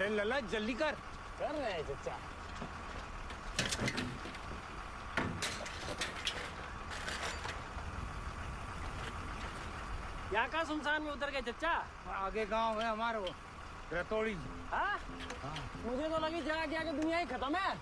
अरे लल्ला जल्दी कर रहे हैं चचा। यहाँ का सुनसान में उतर गए चचा। आगे गांव है हमारा वो रतौड़ी। हाँ? मुझे तो लगी जगह क्या कि दुनिया ही खत्म है।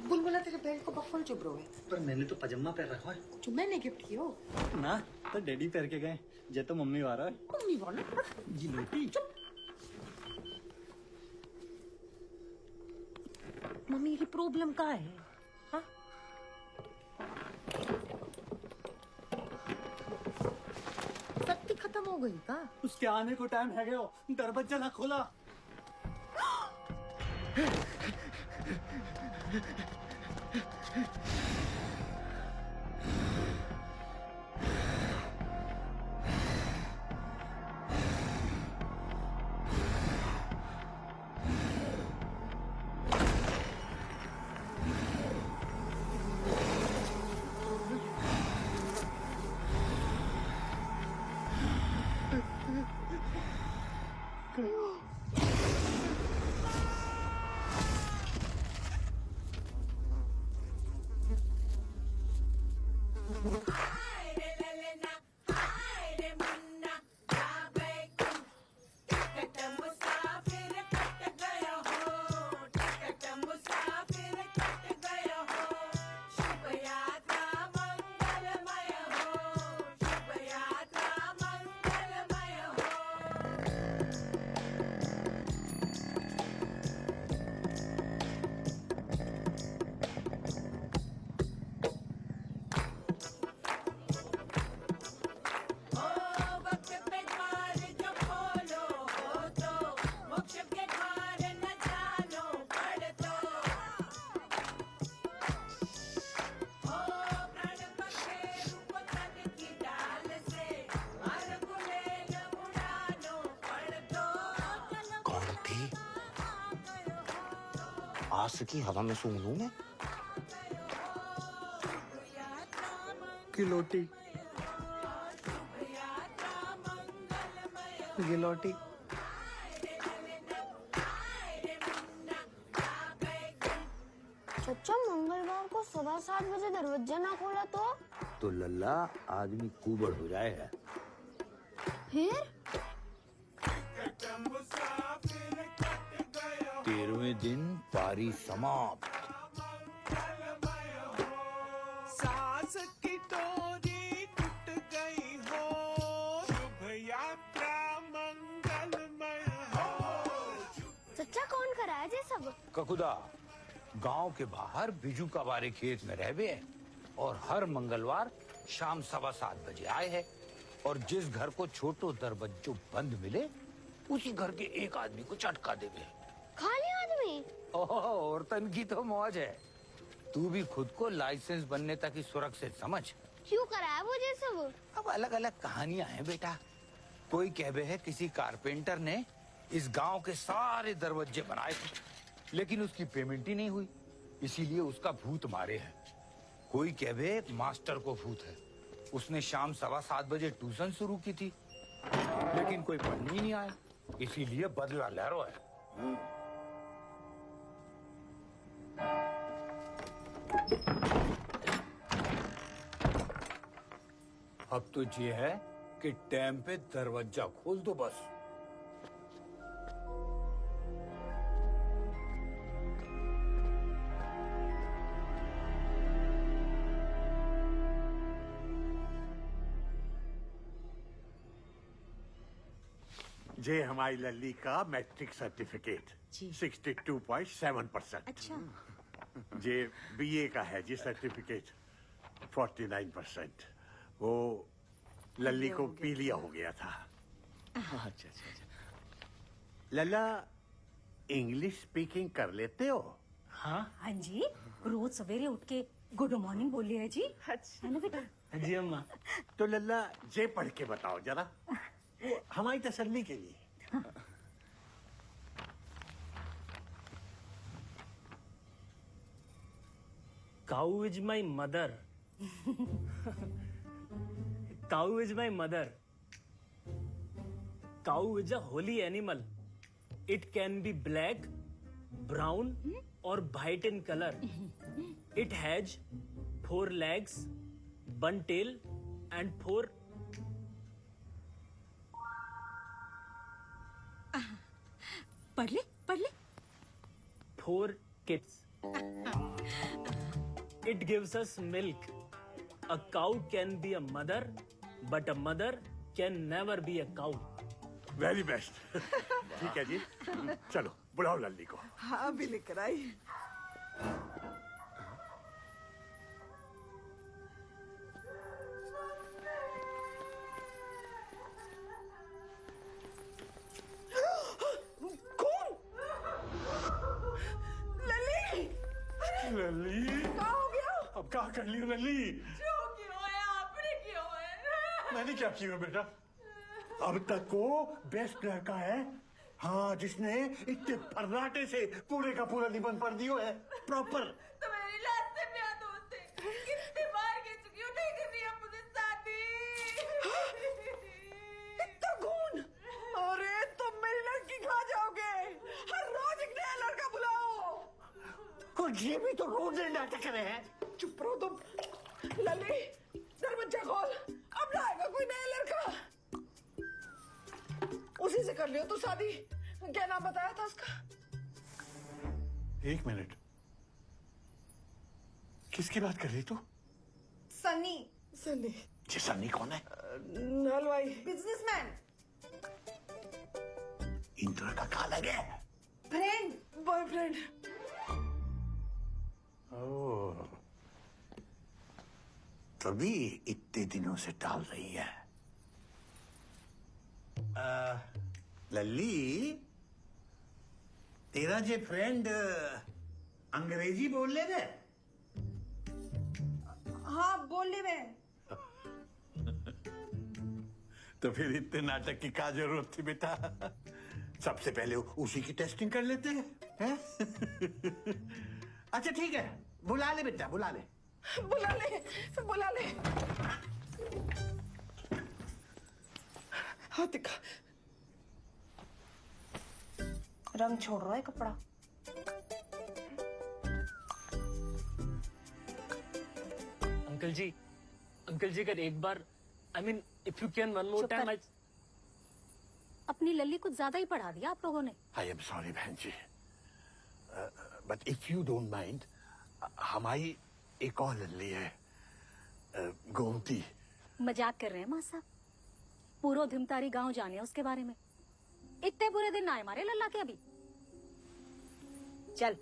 बुलबुला तेरे बेल्ट को बफल चुभ रहा है। पर मैंने तो पजामा पहन रखा है। जो मैंने गिफ्ट किया हो ना तो डैडी पहन के गए जे तो मम्मी वाला है। मम्मी बोला जी बेटी चुप। मम्मी की प्रॉब्लम क्या है? हाँ? शक्ति खत्म हो गई का? उसके आने को टाइम है गयो, दरवाजा ना खोला। आस की हवा में सूंघ लूं मैं। गिलोटी गिलोटी चचा मंगलवार को सुबह 7 बजे दरवाजा ना खोला तो लल्ला आदमी कुबड़ हो जाए है। फिर 13वें दिन पारी समाप्त। सास की डोरी टूट गई हो, शुभ यात्रा मंगलमय हो। चचा कौन कराया ये सब? ककुदा गांव के बाहर बिजू का बारे खेत में रहवे है और हर मंगलवार शाम 7:15 बजे आए है। और जिस घर को छोटो दरवाजो बंद मिले उसी घर के एक आदमी को झटका देवे। खाली आदमी। ओह, औरतन की तो मौज है। तू भी खुद को लाइसेंस बनने तक ही सुरक्षित समझ। क्यों कराया वो ये सब? अब अलग अलग कहानियां हैं बेटा। कोई कहवे है किसी कारपेंटर ने इस गांव के सारे दरवाजे बनाए थे, लेकिन उसकी पेमेंट ही नहीं हुई, इसीलिए उसका भूत मारे है। कोई कहवे मास्टर को भूत है, उसने शाम 7:15 बजे ट्यूशन शुरू की थी, लेकिन कोई पढ़ने ही नहीं आया, इसीलिए बदला ले रहा है। अब तो ये है कि टाइम पे दरवाजा खोल दो बस। ये हमारी लल्ली का मैट्रिक सर्टिफिकेट 62.7%। अच्छा। ये बीए का है जी सर्टिफिकेट 49%। वो लल्ली को पीलिया हो गया था। अच्छा। लल्ला इंग्लिश स्पीकिंग कर लेते हो? हाँ हाँ जी, रोज सवेरे उठ के गुड मॉर्निंग बोल लिया जी। अच्छा है ना बेटा? जी अम्मा। तो लल्ला ये पढ़ के बताओ जरा, वो हमारी तसल्ली के लिए। Cow is my mother. Cow is my mother. Cow is a holy animal. It can be black, brown, or white in color. It has 4 legs, 1 tail, and 4. पढ़ ले 4 kids. It gives us milk. A cow can be a mother, but a mother can never be a cow. Very best. ठीक है जी, चलो बुलाओ लल्ली को। हाँ भी लेकर आई। कौन? लल्ली। लल्ली क्या हो गया? अब क्या कर लियो लल्ली? जो क्यों है आपने क्यों है? मैंने क्या किया बेटा? अब तक को बेस्ट लड़का है, हाँ, जिसने इतने फर्राटे से पूरे का पूरा निबंध पढ़ दियो है प्रॉपर। तो मेरी लास्ट से प्यार दोस्त है, कितनी बार कह चुकी हूँ नहीं करनी है मुझे शादी। इतना गुण? अरे तुम मेरी लड़की खा जाओगे। हर रोज एक नया लड़का बुलाओ। और ये भी तो रोज नाटक कर रहे हैं। चुप रहो तुम। लल्ली दरवाजा खोल, अब ना आएगा कोई नया लड़का। उसी से कर लियो तो शादी। क्या नाम बताया था उसका? एक मिनट, किसकी बात कर रही तू? सनी। सनी? ये सन्नी कौन है? हलवाई, बिजनेसमैन, इंद्र का क्या लगे? Friend, boyfriend. ओह, तभी इतने दिनों से टाल रही है। लल्ली, तेरा जे फ्रेंड अंग्रेजी बोल ले रे? हाँ बोल ले मैं। तो फिर इतने नाटक की क्या जरूरत थी बेटा? सबसे पहले उसी की टेस्टिंग कर लेते हैं? अच्छा ठीक है, बुला ले बेटा, बुला ले। बुला ले, बुला ले। हाँ दिखा। रंग छोड़ रहा है कपड़ा। अंकल जी अगर एक बार, I mean, if you can one more चुप time, कर। अपनी लल्ली कुछ ज्यादा ही पढ़ा दिया आप लोगों ने। आई एम सॉरी बहन जी, but if you don't mind, हमारी एक और लल्ली है, गोमती। मजाक कर रहे हैं माँ साहब? पूरा धिमतारी गांव जाने है उसके बारे में। इतने बुरे दिन ना आए हमारे लल्ला के अभी। चल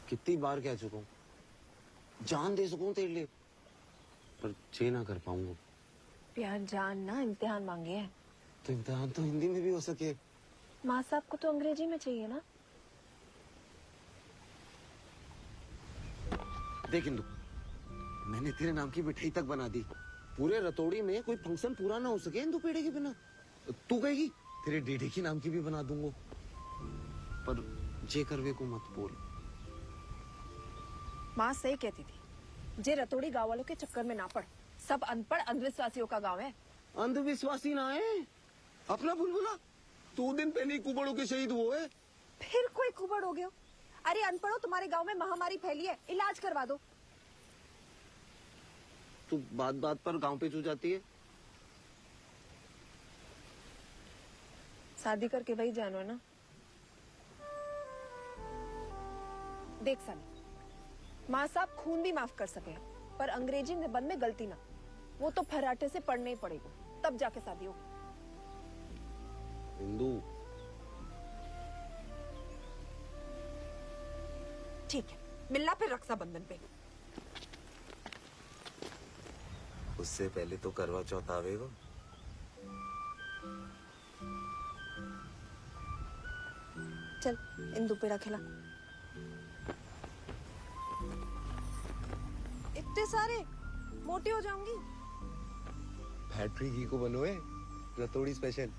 कितनी बार कह चुका हूँ, जान दे सकूं तेरे लिए, पर चे ना कर पाऊंगा। प्यार जान ना इम्तिहान मांगे है। तो इम्तिहान तो हिंदी में भी हो सके। माँ साहब को तो अंग्रेजी में चाहिए ना। देख इंदु, मैंने तेरे नाम की मिठाई तक बना दी। पूरे रतौड़ी में कोई फंक्शन पूरा ना हो सके इंदु पेड़े के बिना। तू कहेगी तेरे डेढ़े की नाम की भी बना दूंगा, पर जे करवे को मत बोल। माँ सही कहती थी, जे रतौड़ी गांव वालों के चक्कर में ना पड़। सब अनपढ़ अंधविश्वासियों का गांव है। अंधविश्वासी ना है अपना बुलबुला, 2 दिन पहले ही कुबड़ों के शहीद हुए। फिर कोई कुबड़ हो गयो। अरे अनपढ़ो, तुम्हारे गांव में महामारी फैली है, इलाज करवा दो। तू बात बात पर गांव पे चू जाती है। शादी करके वही जानो है ना। देख साली, माँ साहब खून भी माफ कर सके, पर अंग्रेजी निबंध में गलती ना, वो तो फर्राटे से पढ़ने ही पड़ेगा, तब जाके शादी होगी। हिंदू ठीक है, मिलना फिर रक्षाबंधन पे। उससे पहले तो करवा चौथ आवेगा। चल इंदु पेड़ा खिला। इतने सारे, मोटी हो जाऊंगी। फैक्ट्री घी को बनोए रतौड़ी स्पेशल।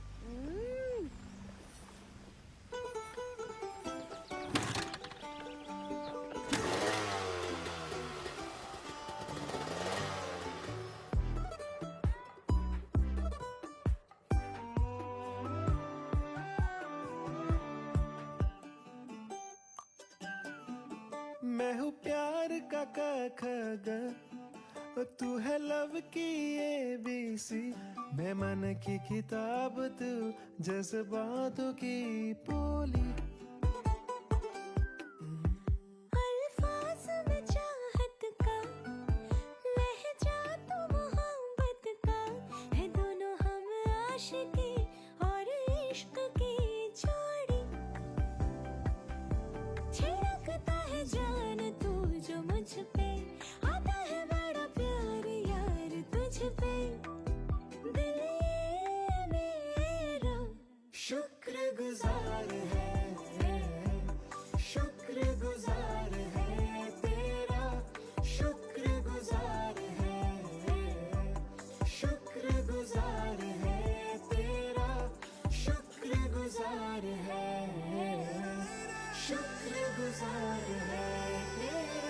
मैं हूँ प्यार का क ख ग, तू है लव की ABC। मैं मन की किताब, तू जज्बातों की पोली। अल्फाज में चाहत का लहजा तो मोहब्बत का है, दोनों हम आशिकी और इश्क की जोड़ी। छिड़कता है जान तू जो मुझ पे, आता है बड़ा प्यार यार तुझ पे। दिल ये मेरा शुक्रगुजार है, शुक्रगुजार है तेरा, शुक्रगुजार है, शुक्रगुजार है तेरा, शुक्रगुजार है, शुक्रगुजार है तेरा।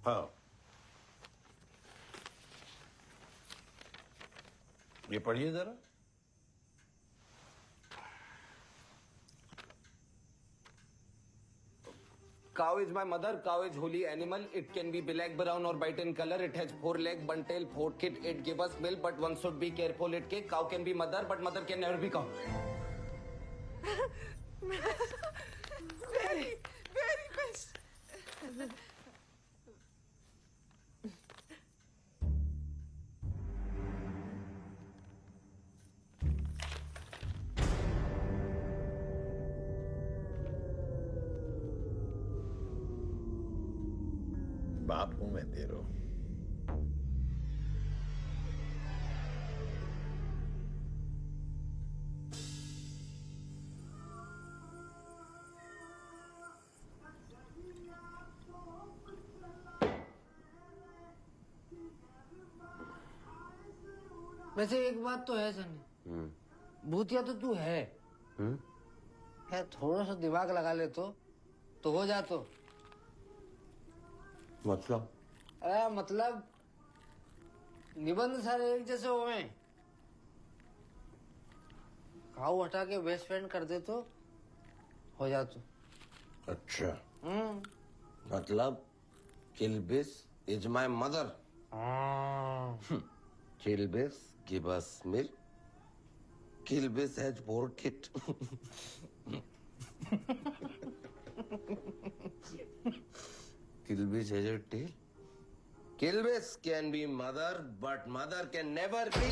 हाँ, ये पढ़िए जरा। Cow is my mother, cow is holy animal. It can be black, brown or white in color. It has 4 legs, 1 tail, 4 teeth. It gives us milk, but one should be careful. It can, cow can be mother, but mother can never be cow. Very, very best. बाप हूं मैं तेरो। वैसे एक बात तो है सनी, भूतिया तो तू है। है थोड़ा सा दिमाग लगा ले तो हो जा तो। मतलब? अरे मतलब निबंध सारे एक जैसे हुए। खाऊ हटा के बेस्ट फ्रेंड कर दे तो हो जा तो। अच्छा मतलब Kilbis is my mother. Kilbis give us milk. Kilbis has bored it. Kilbis has a tail. Kilbis can be mother, but mother can never be.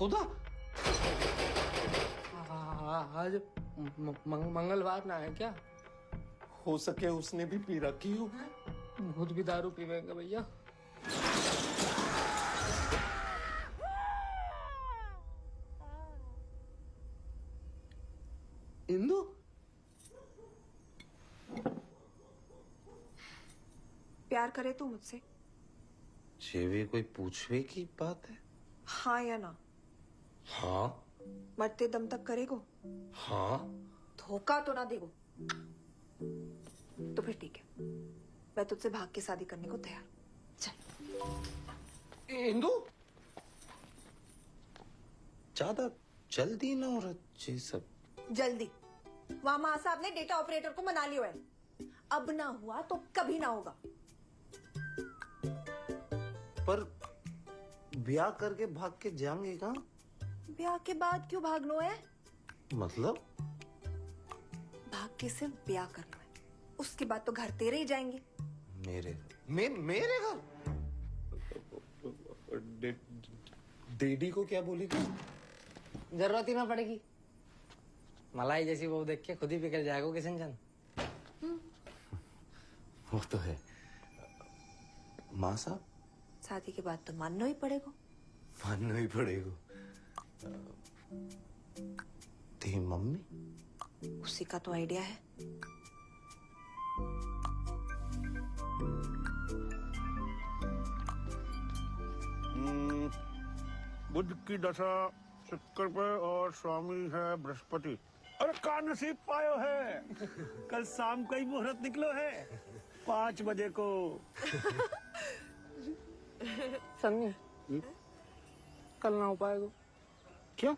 खुदा आज मंगलवार ना है क्या? हो सके उसने भी पी रखी हो. खुद भी दारू पीवेंगे भैया. इंदु प्यार करे तू मुझसे? ये भी कोई पूछने की बात है? हाँ या ना? हाँ. मरते दम तक करेगो? हाँ. धोखा तो ना देगो? तो फिर ठीक है, मैं तुझसे भाग के शादी करने को तैयार. चल. इंदु ज्यादा जल्दी ना हो रहा ये सब. जल्दी? वहां माँ साहब ने डेटा ऑपरेटर को मना लियो है. अब ना हुआ तो कभी ना होगा. पर ब्याह करके भाग के जाएंगे कहाँ? ब्याह के बाद क्यों भागनो है? मतलब भाग के सिर्फ ब्याह करना है, उसके बाद तो घर तेरे ही जाएंगे. मेरे घर? डैडी को क्या बोलेगी? जरूरत ही ना पड़ेगी. मलाई जैसी बहू देख के खुद ही पिघल जाएगा किशन चंद. वो तो है. माँ साहब शादी के बाद तो मानना ही पड़ेगा. मानना ही पड़ेगा. तेरी मम्मी? उसी का तो आइडिया है. बुध की दशा शुक्र पे और स्वामी है बृहस्पति. अरे का नसीब पायो है. कल शाम का ही मुहूर्त निकलो है 5 बजे को. सन्नी कल ना हो पाएगा. क्यों?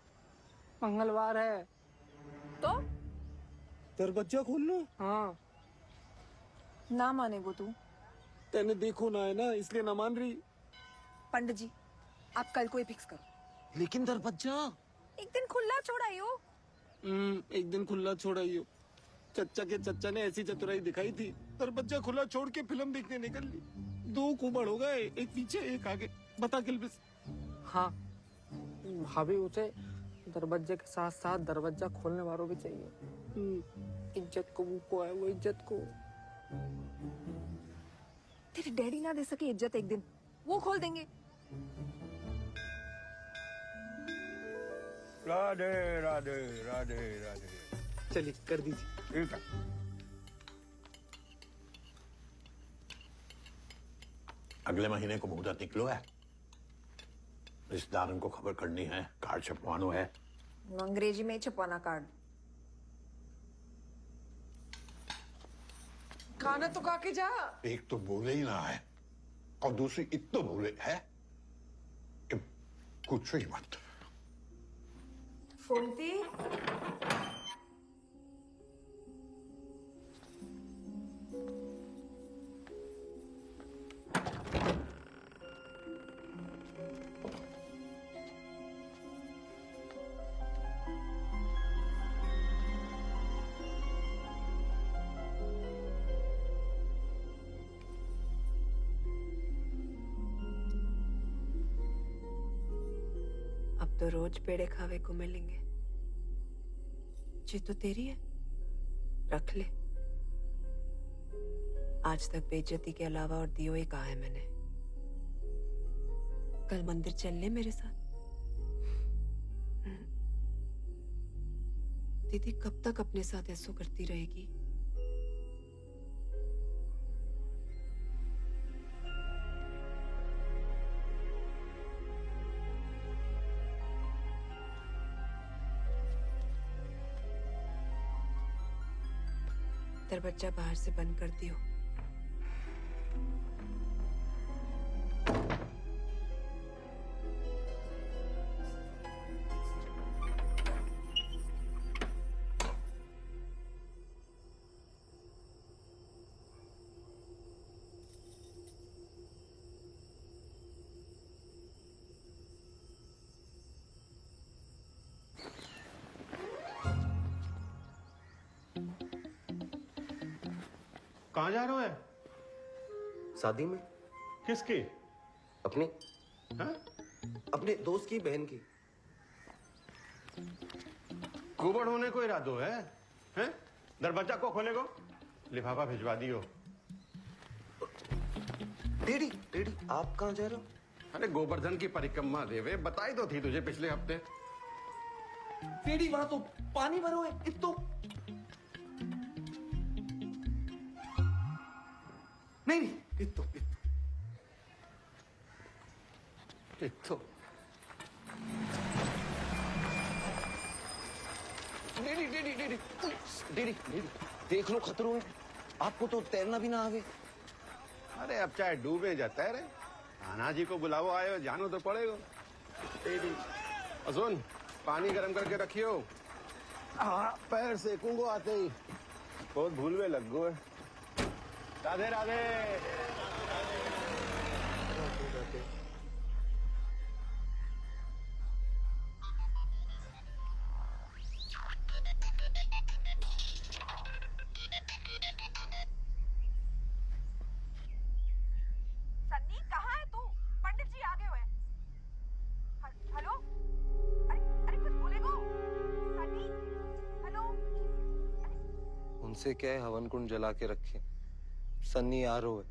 मंगलवार है तो दरवाजा खोल लो. हाँ. ना मानेगो तू? तेने देखो ना है ना, इसलिए ना मान रही. पंडित जी आप कल को ही फिक्स करो. लेकिन दरवाजा एक दिन खुला छोड़ाइयो. एक दिन खुला छोड़ाइयो. चच्चा ने ऐसी चतुराई दिखाई थी, दरवाजा खुला छोड़ के फिल्म देखने निकल ली. 2 कुबड़ हो गए, एक पीछे एक आगे. बता किल्बिस. हाँ भाभी उसे दरवाजे के साथ साथ दरवाजा खोलने वालों भी चाहिए. इज्जत को वो है, वो इज्जत को. तेरे डैडी ना दे सके इज्जत एक दिन, वो खोल देंगे. राधे राधे राधे राधे. चलिए कर दीजिए. ठीक है. अगले महीने को मुहूर्त निकलो है. रिश्तेदारों को खबर करनी है, कार्ड छपवानो है. अंग्रेजी में ही छपवाना कार्ड. खाना तो खा के जा. एक तो बोले ही ना है और दूसरी इतना बोले है कि कुछ ही मत. फोनती तो रोज पेड़े खावे को मिलेंगे. जी तो तेरी है, रख ले. आज तक बेइज्जती के अलावा और दियो ही कहा है मैंने. कल मंदिर चल ले मेरे साथ. दीदी कब तक अपने साथ ऐसो करती रहेगी? दरवाजा बाहर से बंद कर दियो. कहाँ जा रहे हो? है शादी में। किसकी? अपनी। हाँ? अपने दोस्त की बहन की। कुबड़ होने को इरादो है? हैं? दरवाजा को खोलेगो? लिफाफा भिजवा दियो। डैडी, डैडी आप कहाँ जा रहे हो? अरे गोवर्धन की परिक्रमा देवे, बताई तो थी तुझे पिछले हफ्ते। डैडी वहां तो पानी भरो है, इतो। नहीं नहीं, इतो इतो। Daddy daddy daddy daddy daddy देख लो खतरों है, आपको तो तैरना भी ना आवे। अरे अब चाहे डूबे जाता है रे, आना जी को बुलाओ, आए जानो तो पड़ेगा। सुन, पानी गर्म करके रखियो। हाँ, पैर सेकूंगो आते ही, बहुत भूलवे लग गो है। राधे राधे। सन्नी कहाँ है तू? पंडित जी आगे हुए। हेलो? अरे अरे कुछ बोलेगो? सन्नी? हेलो? उनसे क्या है, हवन कुंड जला के रखे। सन्नी आ रो है।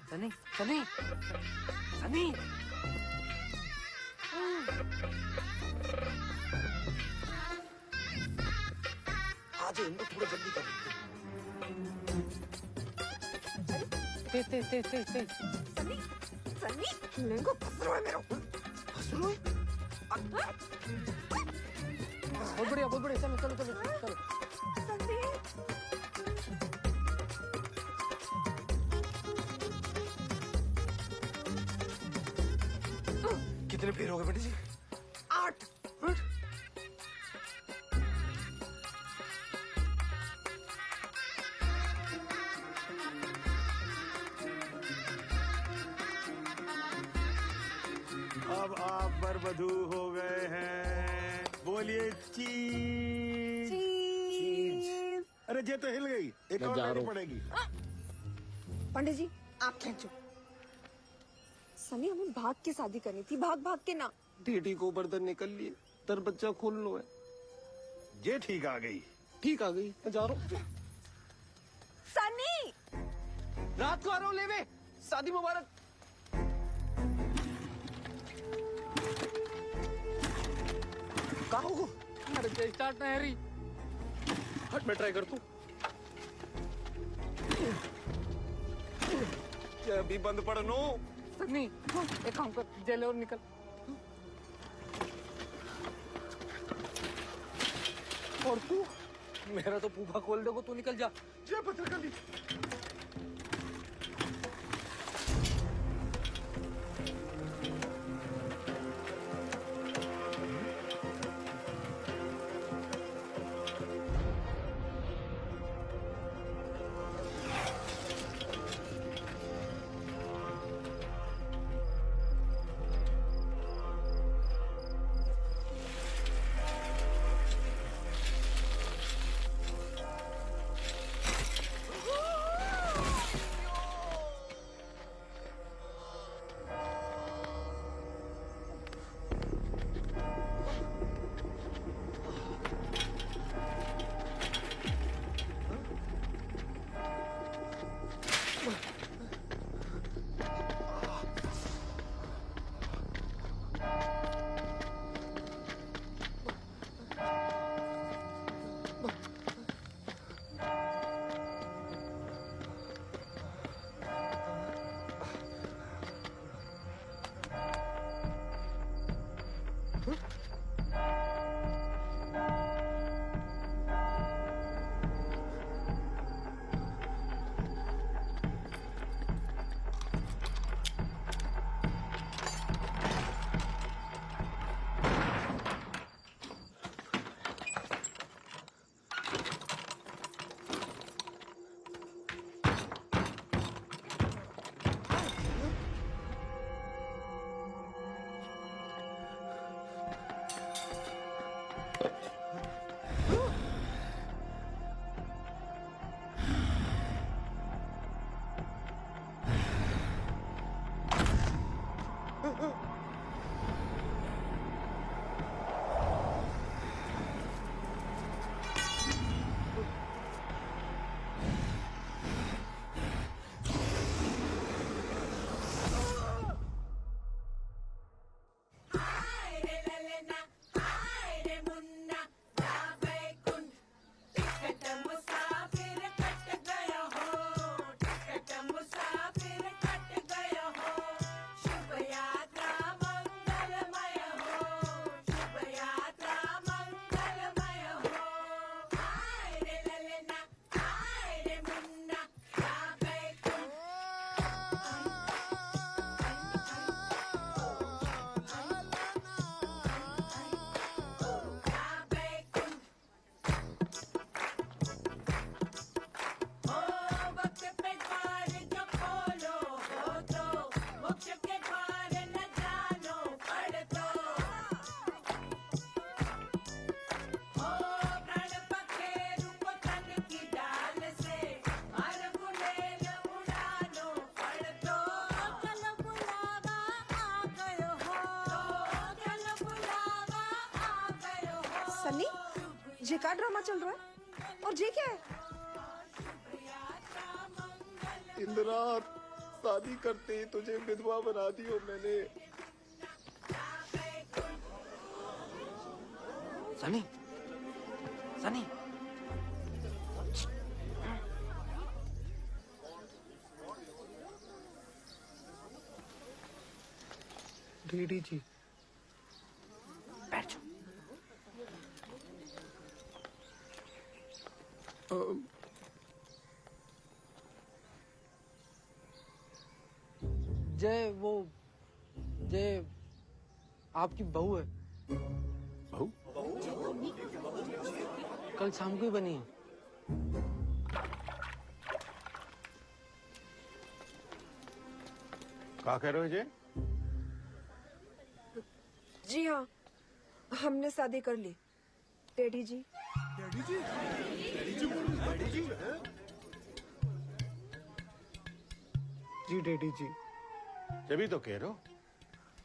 सनी सनी सनी आज इनको थोड़ा जल्दी कर। ते सन्नी सन्नी लेंगो फसरो है मेरा। फसरो है? बहुत बढ़िया चलो चलो चलो चलो। सन्नी कितने फेर हो गए पंडित जी? 8। अब आप बरबधू हो गए हैं, बोलिए चीज। अरे ये तो हिल गई, एक और लेनी पड़ेगी। पंडित जी आप खींचो। सनी हमें भाग के शादी करनी थी, भाग भाग के ना। डैडी गोवर्धन निकल लिए, दरवाजा खोल लो है। ये ठीक आ गई। ठीक आ गई, मैं जा रहा हूँ। सनी रात को आ रहा हूँ लेवे, शादी मुबारक। कहाँ हो? अरे स्टार्ट नहीं रही। हट, मैं ट्राई कर तू। अभी बंद पड़ नो। सनी एक काम कर, जेल और निकल। और तू? मेरा तो पूफा खोल देगो, तू निकल जा। जय भद्रकाली। सन्नी, ये क्या ड्रामा चल रहा है? और ये क्या है? इंदिरा, शादी करते ही तुझे विधवा बना दी हो मैंने। सनी, सनी, डीडी जी, बैठ जाओ। जय आपकी बहू है। बहू? कल शाम को ही बनी है। क्या कह रहे हो जी? जी हाँ, हमने शादी कर ली डैडी जी। डैडी जी? डैडी जी बोल रहे, डैडी जी? जी डैडी जी। तभी तो कह रहे हो,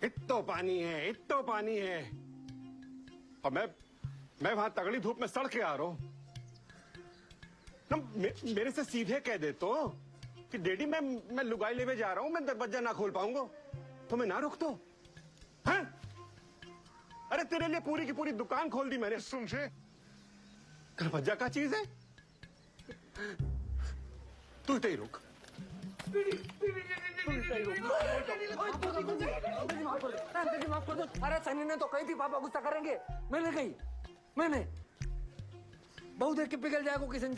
इत्तो पानी है, इत्तो पानी है। और मैं वहां तगड़ी धूप में सड़ के आ रहा हूं। मेरे से सीधे कह दे तो कि डैडी मैं लुगाई लेवे जा रहा हूं, मैं दरवाजा ना खोल पाऊंगा तो मैं ना रुक तो। हैं? अरे तेरे लिए पूरी की पूरी दुकान खोल दी मैंने। सुन से दरवाजा का चीज है, तू ही रुक। अरे सनी ने तो कही थी पापा गुस्सा करेंगे। मैंने कही, मैंने बहुत देख के पिघल जाएगा किशन।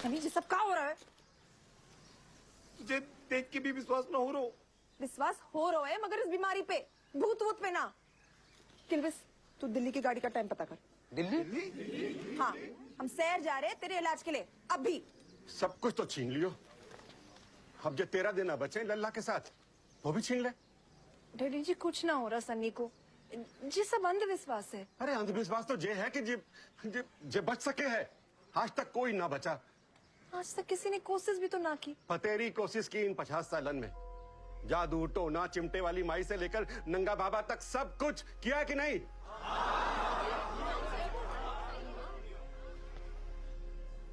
सनी, ये सब क्या हो रहा है? तुझे देख के भी विश्वास न हो रहा। विश्वास हो रहा है मगर इस बीमारी पे, भूत वूत पे ना। किल्बिस, तू दिल्ली की गाड़ी का टाइम पता कर। दिल्ली? हाँ, हम शहर जा रहे हैं तेरे इलाज के लिए अभी। सब कुछ तो छीन लियो, अब जो 13 दिन बचे लल्ला के साथ वो भी छीन ले। डैडी जी, कुछ ना हो रहा सन्नी को, जी सब अंधविश्वास है। अरे अंधविश्वास तो ये है कि जे बच सके है, आज तक कोई ना बचा। आज तक किसी ने कोशिश भी तो ना की। पतेरी कोशिश की इन 50 सालन में। जादू टोना चिमटे वाली माई से लेकर नंगा बाबा तक सब कुछ किया कि नहीं?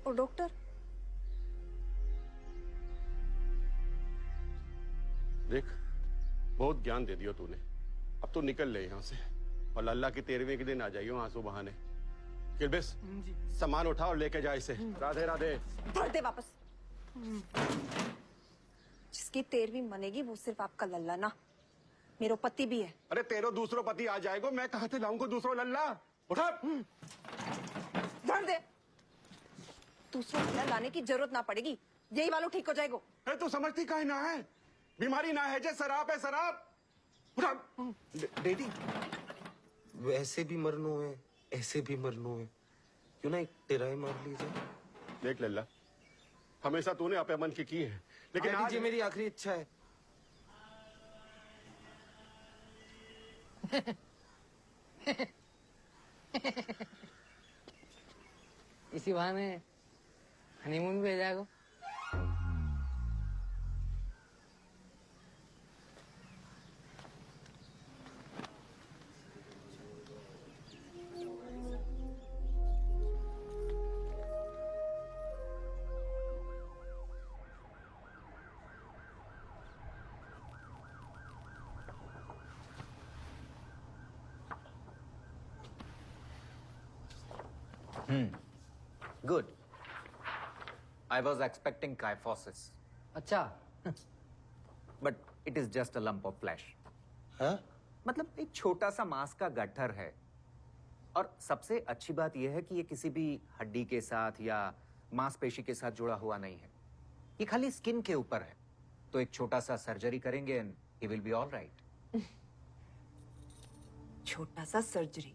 और डॉक्टर? देख, बहुत ज्ञान दे दियो तूने, अब तू निकल ले यहाँ से और लल्ला की 13वें के दिन आ जाइयो आंसू बहाने। किल्बिस, सामान उठा और लेके जा इसे। राधे राधे। भर दे वापस। जिसकी 13वीं मनेगी वो सिर्फ आपका लल्ला ना, मेरा पति भी है। अरे तेरो दूसरो पति आ जाएगा, मैं कहाँ से लाऊंगा दूसरो लल्ला? उठा। भर दे। दूसरा लल्ला लाने की जरूरत ना पड़ेगी, यही वालों ठीक हो जाएगा। अरे तू समझती काहे ना है? बीमारी ना है, जे शराब है शराब। उठा। डैडी, वैसे भी मरनो है, ऐसे भी मरनो है। क्यों ना एक टिराई मार लीजिए। देख लल्ला, हमेशा तूने अपने मन की है, लेकिन आज ये मेरी आखिरी इच्छा है। इसी बहाने हनीमून भी हो जाएगा। Good. I was expecting kyphosis. अच्छा। But it is just a lump of flesh. हाँ? मतलब एक छोटा सा मांस का गट्ठर है। और सबसे अच्छी बात यह है कि ये किसी भी हड्डी के साथ या मांसपेशी के साथ जुड़ा हुआ नहीं है। ये खाली स्किन के ऊपर है। तो एक छोटा सा सर्जरी करेंगे and he will be all right. छोटा सा सर्जरी।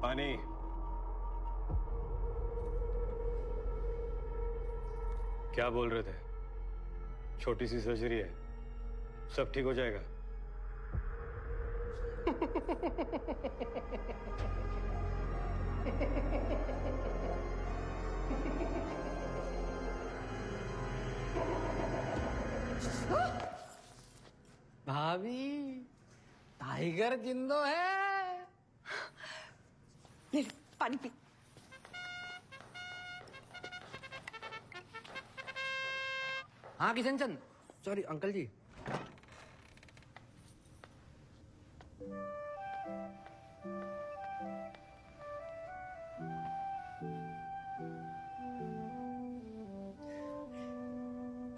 पानी। क्या बोल रहे थे? छोटी सी सर्जरी है, सब ठीक हो जाएगा। भाभी, टाइगर जिंदो है। ले पानी पी। हाँ किशन चंद, सॉरी अंकल जी।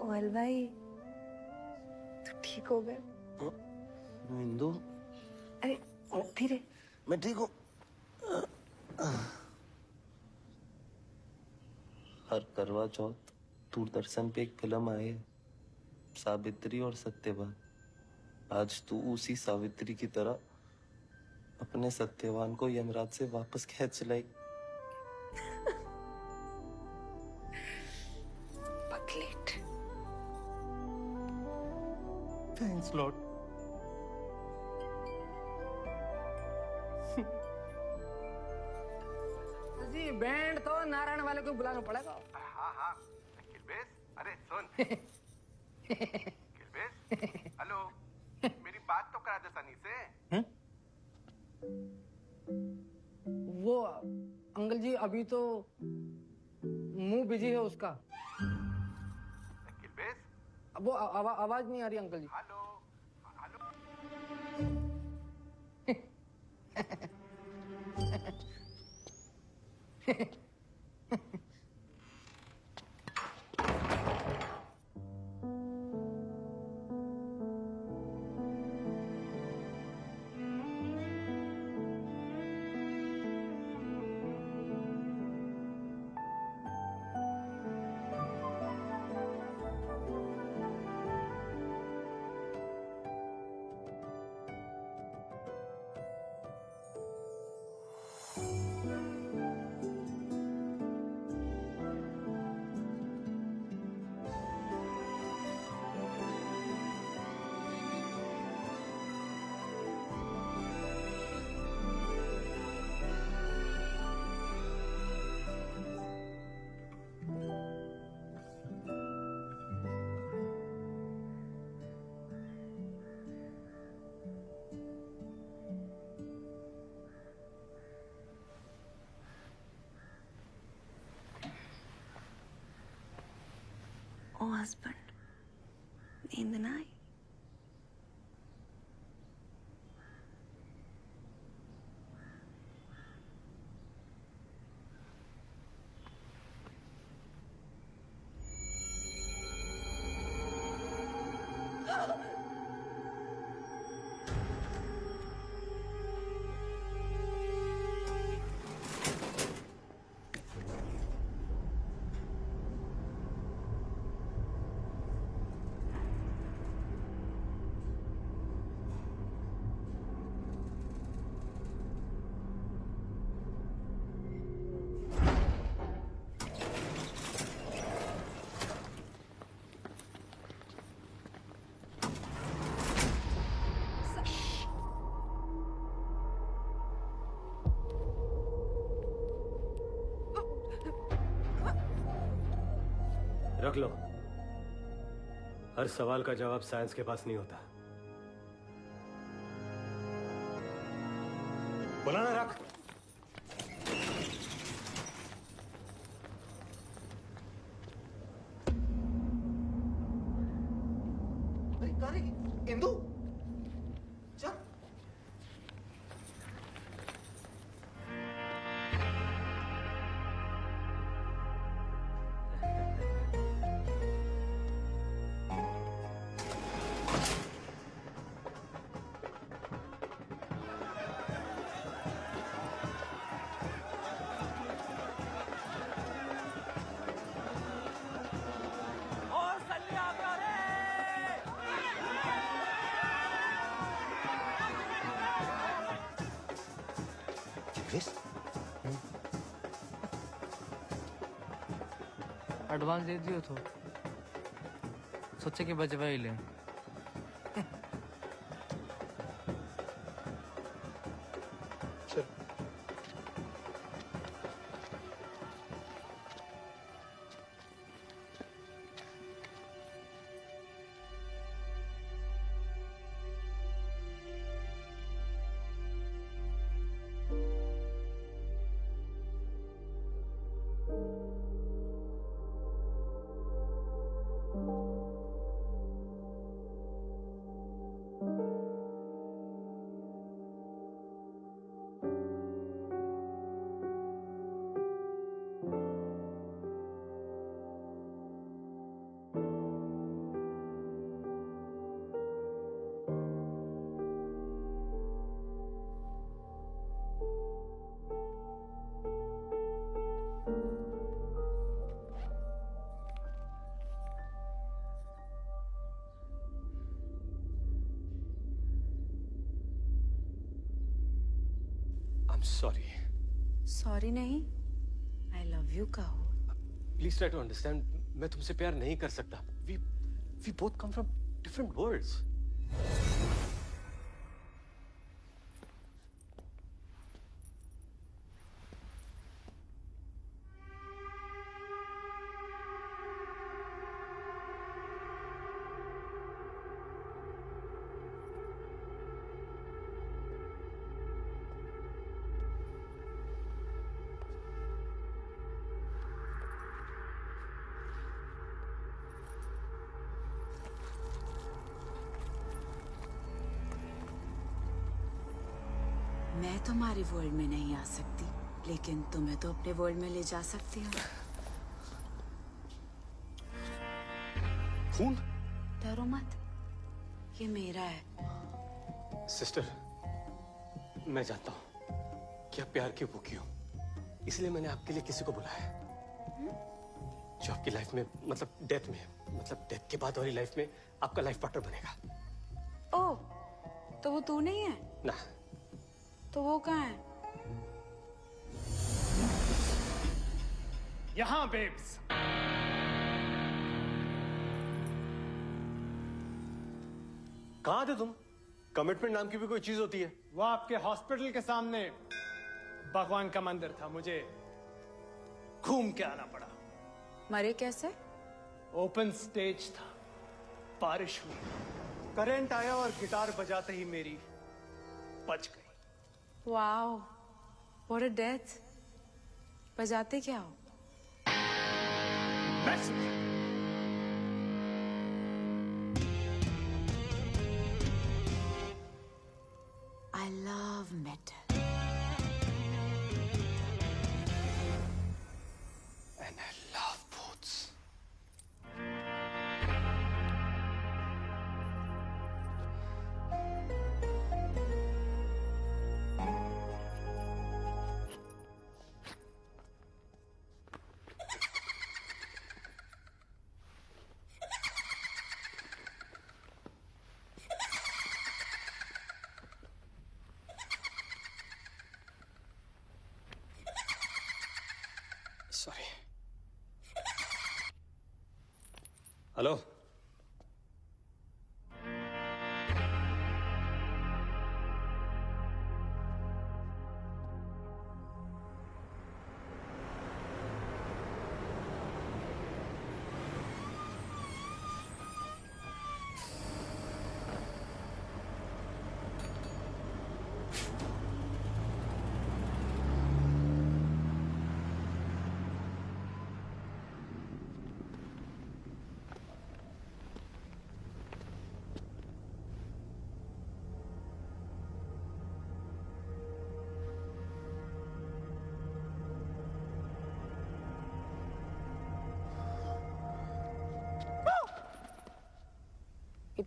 ओल भाई, तू ठीक हो गया? इंदु, अरे धीरे। मैं ठीक हूँ। हर करवा चौथ दूरदर्शन पे एक फिल्म आई है, सावित्री और सत्यवान। आज तू उसी सावित्री की तरह अपने सत्यवान को यमराज से वापस खींच लाई। बकलेट। Thanks lord. जी बैंड तो नारायण वाले को बुलाना पड़ेगा। हाँ हाँ किलबेस, अरे सुन किलबेस, हेलो, मेरी बात तो करा दे सनी से। वो अंकल जी अभी तो मुंह बिजी है उसका। किलबेस, वो आवाज नहीं आ रही अंकल जी। Hello hello. ओ हस्बैंड, नींद ना आई? रख लो। हर सवाल का जवाब साइंस के पास नहीं होता। बोला ना रख। अरे कहाँ रही इंदु? चल। एडवांस दे दियो तो सोचे कि बचवा ही ले। सॉरी। सॉरी नहीं, आई लव यू कहो। Please try to understand. मैं तुमसे प्यार नहीं कर सकता। We both come from different worlds. मैं तुम्हारे वर्ल्ड में नहीं आ सकती, लेकिन तुम्हें तो अपने वर्ल्ड में ले जा सकती हूँ। खून? डरो मत, ये मेरा है। सिस्टर, मैं जानता हूँ कि आप प्यार की भूखी हो, इसलिए मैंने आपके लिए किसी को बुलाया है जो आपकी लाइफ में, मतलब डेथ के बाद वाली लाइफ में आपका लाइफ पार्टनर बनेगा। ओह, तो वो तू नहीं है? ना। तो वो कहाँ है? यहाँ बेब्स। कहाँ थे तुम? कमिटमेंट नाम की भी कोई चीज होती है? वो आपके हॉस्पिटल के सामने भगवान का मंदिर था, मुझे घूम के आना पड़ा। मरे कैसे? ओपन स्टेज था, बारिश हुई, करंट आया और गिटार बजाते ही मेरी बच गई। Wow, what a death. बजाते क्या हो? I love metal. And I love boots. Sorry. Hello,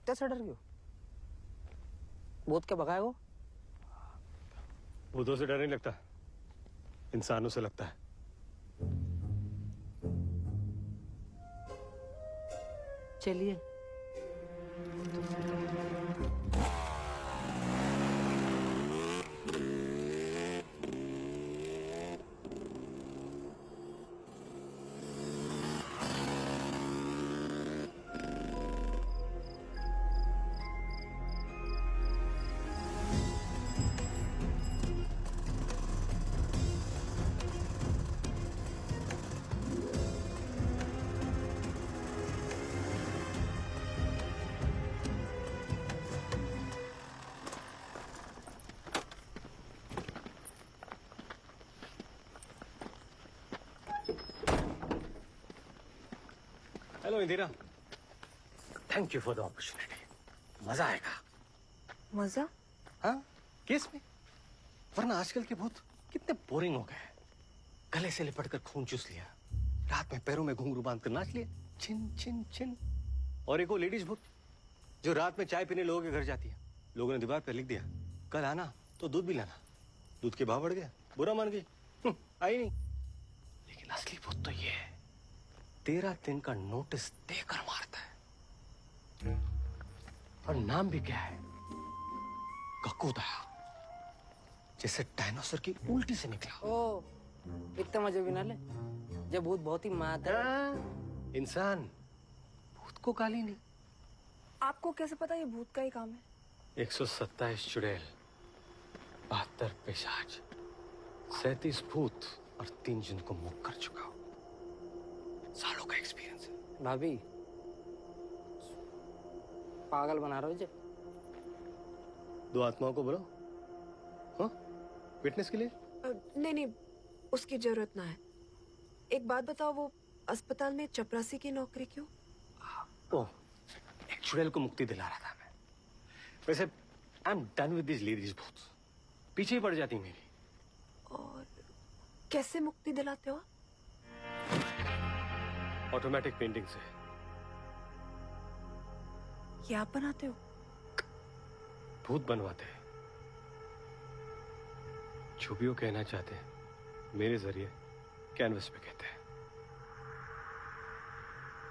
कुत्ते से डर गए हो? भूत के भगाए हो? भूतों से डर नहीं लगता, इंसानों से लगता है। चलिए। Hello Indira, thank you for the opportunity. मजा आएगा। मजा? हाँ, केस में। वरना आजकल के भूत कितने बोरिंग हो गए। गले से लिपट कर खून चूस लिया, रात में पैरों में घुंघरू बांध कर नाच लिए, छिन छिन छिन। और एक वो लेडीज भूत जो रात में चाय पीने लोगों के घर जाती है। लोगों ने दीवार पर लिख दिया, कल आना तो दूध भी लाना। दूध के भाव बढ़ गया, बुरा मान गई, आई नहीं। लेकिन असली भूत तो ये है, 13 दिन का नोटिस देकर मारता है। और नाम भी क्या है? ककूदा, जैसे डायनासोर की उल्टी से निकला। ओ, इतना मजे भी ना ले, जब भूत बहुत ही माता इंसान भूत को गाली नहीं। आपको कैसे पता ये भूत का ही काम है? 127 चुड़ैल, 72 पिशाच, 37 भूत और 3 जिन को मुक्त कर चुका हूं। सालों का एक्सपीरियंस है। भाभी, पागल बना रहे हो जे? 2 आत्माओं को बोलो, हाँ, विटनेस के लिए। नहीं नहीं, उसकी जरूरत ना है। एक बात बताओ, वो अस्पताल में चपरासी की नौकरी क्यों? ओह, एक चुड़ैल को मुक्ति दिला रहा था मैं। वैसे I am done with this ladies भूत, पीछे ही पड़ जाती मेरी। और कैसे मुक्ति दिलाते हो? ऑटोमेटिक पेंटिंग से। ये आप बनाते हो? भूत बनवाते हैं। जो भी वो कहना चाहते हैं मेरे जरिए कैनवस पे कहते हैं।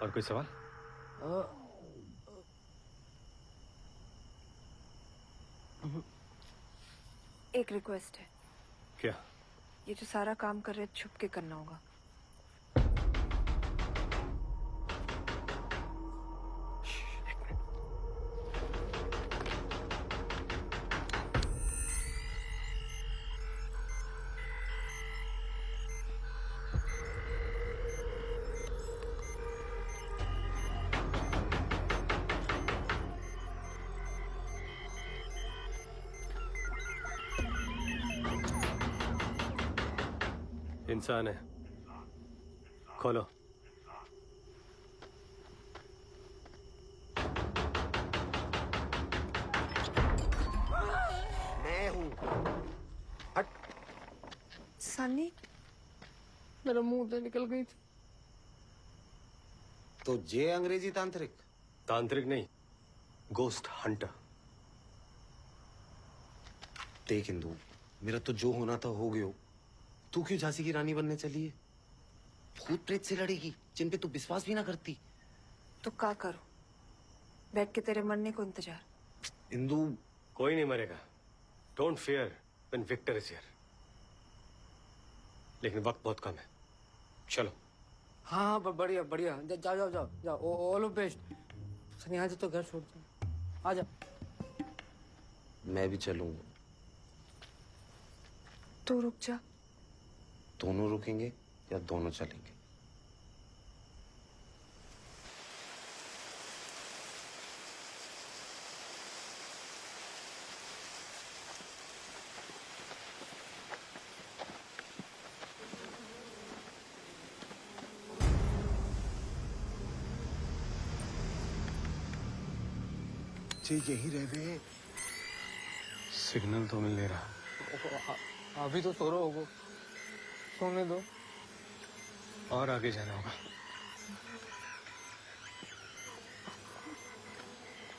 और कोई सवाल? एक रिक्वेस्ट है। क्या? ये जो सारा काम कर रहे हैं छुप के करना होगा। इंसान है, खोलो। मैं हूं। हट। सनी, मेरा मुंह से निकल गई थी। तो जे अंग्रेजी तांत्रिक? तांत्रिक नहीं, गोस्ट हंटर। देख इंदु, मेरा तो जो होना था हो गयो। तू क्यों झांसी की रानी बनने चली है? भूत प्रेत से लड़ेगी जिन पे तू विश्वास भी ना करती। तो क्या करो? बैठ के तेरे मरने को इंतजार। इंदु, कोई नहीं मरेगा। Don't fear when Victor is here. लेकिन वक्त बहुत कम है, चलो। हाँ, बढ़िया बढ़िया, जाओ जाओ जाओ जाओ, ऑल ऑफ बेस्ट। सनी आज तो घर छोड़ दो, आ जा। मैं भी चलूंगा। तो रुक जा। दोनों रुकेंगे या दोनों चलेंगे? यही रह गए। सिग्नल तो मिल नहीं रहा। अभी तो सो रहा होगा, सोने दो। और आगे जाना होगा।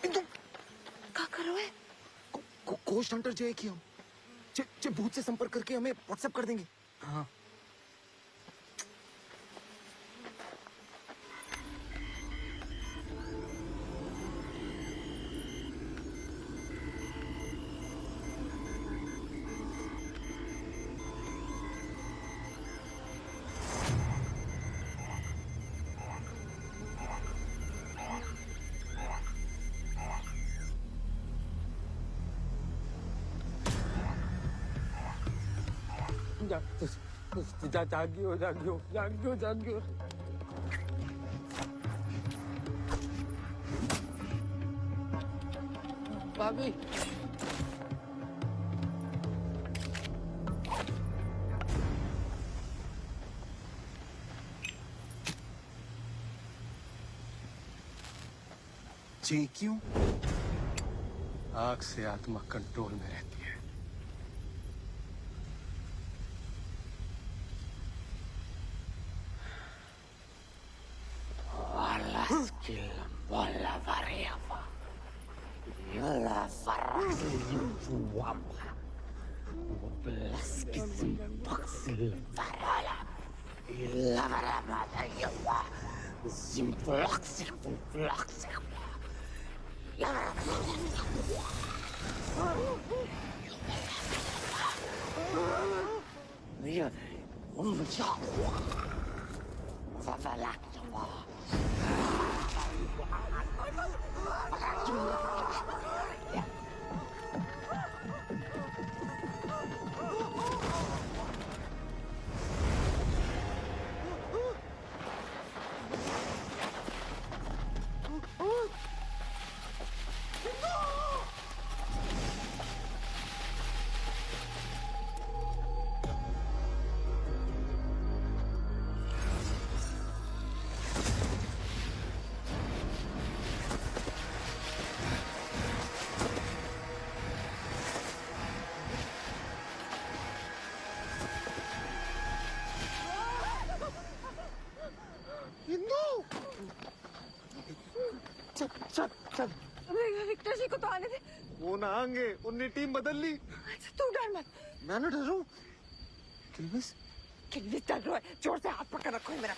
क्या कर रहे हो? कोस्ट हंटर जो है कि हम जे भूत से संपर्क करके हमें व्हाट्सएप कर देंगे। हाँ जागियो। भाभी जी क्यों? आग से आत्मा कंट्रोल में रहती है। चल विक्टर जी को तो आने दे। वो ना आएंगे, उनने टीम बदल ली। अच्छा तू डर मत। मैं ना डर रहा हूँ। किल्विस डर रहा है। जोर से हाथ पकड़ रखो है मेरा।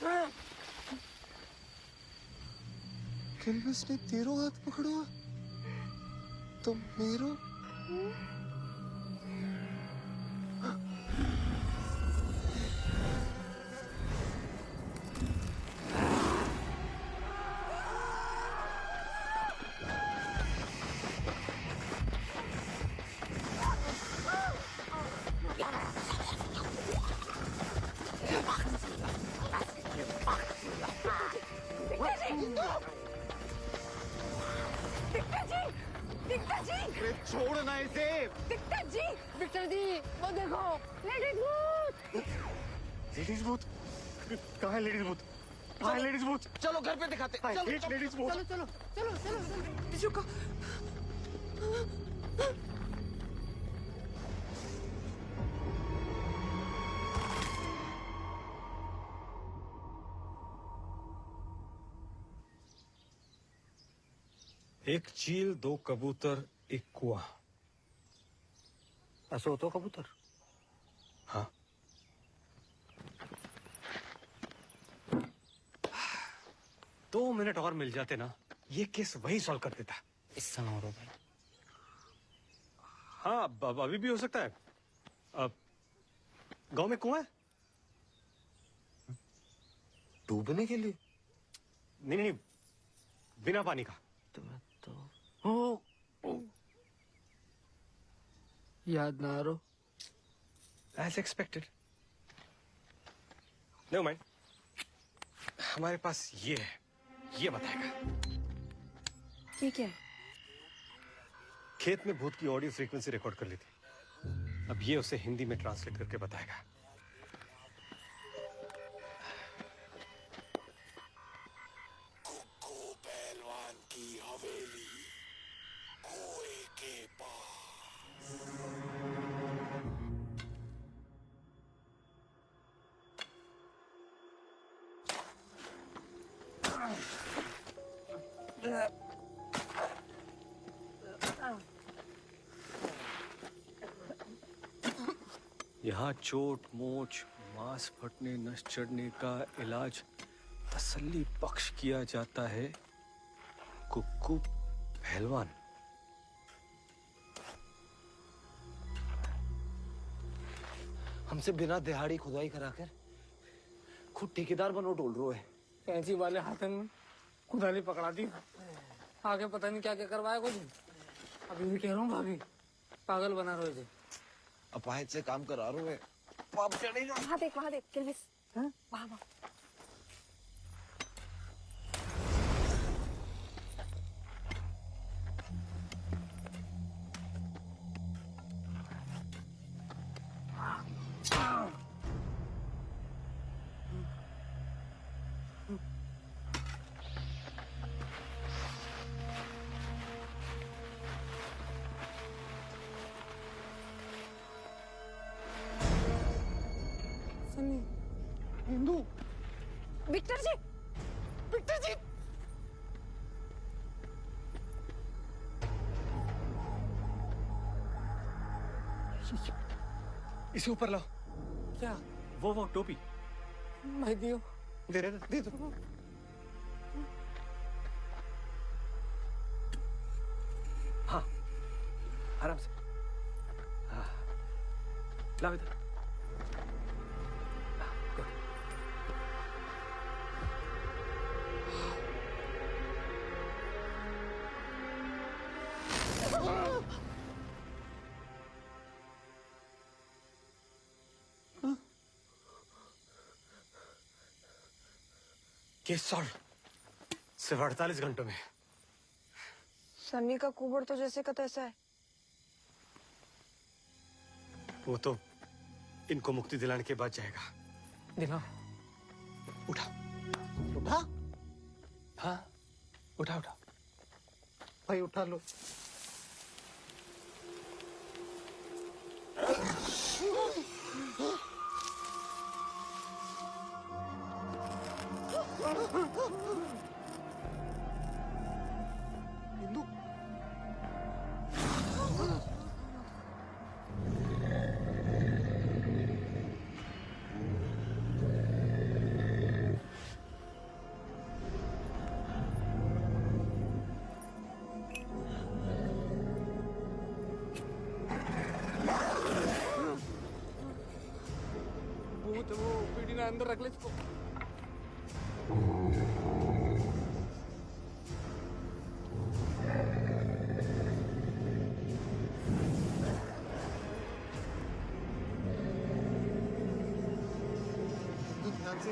किल्विस ने तेरो हाथ पकड़ा तो मेरो छोड़ना इसे। विक्टर जी वो देखो लेडीज भूत। लेडीज भूत कहाँ है? लेडीज भूत कहाँ है? लेडीज भूत चलो घर पे दिखाते। चलो लेडीज भूत। चलो चलो चलो चलो चलो का एक चील, दो कबूतर, एक कुआं। ऐसा होता कबूतर? हाँ। 2 मिनट और मिल जाते ना, ये केस वही सॉल्व कर देता। इस समय और भाई। हाँ, अब अभी भी हो सकता है। अब गांव में कुआं है? डूबने के लिए? नहीं, बिना पानी का। याद ना आ रहा। As expected. Never mind. हमारे पास ये है, ये बताएगा। ये क्या है? खेत में भूत की ऑडियो फ्रीक्वेंसी रिकॉर्ड कर ली थी। अब ये उसे हिंदी में ट्रांसलेट करके बताएगा। पहलवान की हवेली कुएं के पास। यहाँ चोट मोच मांस फटने नस चढ़ने का इलाज तसल्ली बख्श किया जाता है। कुक्कू पहलवान। हमसे बिना दिहाड़ी खुदाई कराकर खुद ठेकेदार बनो डोल रहे है। कैंची वाले हाथन में खुदाली पकड़ा दी, आगे पता नहीं क्या क्या करवाया कुछ। अभी भी कह रहा हूँ भाभी पागल बना रहे थे। अपाहिज से काम करा रहे हैं, पाप चढ़ेगा। वहाँ देख किल्विस, वहाँ वहाँ। हिंदू विक्टर जी, विक्टर जी। इसे ऊपर लाओ। क्या? वो टोपी। भाई दियो। दे दो। हाँ, आराम से। हाँ, लाओ इधर। केस सॉल्व सिर्फ 48 घंटों में। सन्नी का कुबड़ तो जैसे का तैसा है। वो तो इनको मुक्ति दिलाने के बाद जाएगा। दिला। उठा। हाँ, उठा। भाई उठा लो। हिंदू भूत वो पीढ़ी ने अंदर रख ले इसको। ध्यान से।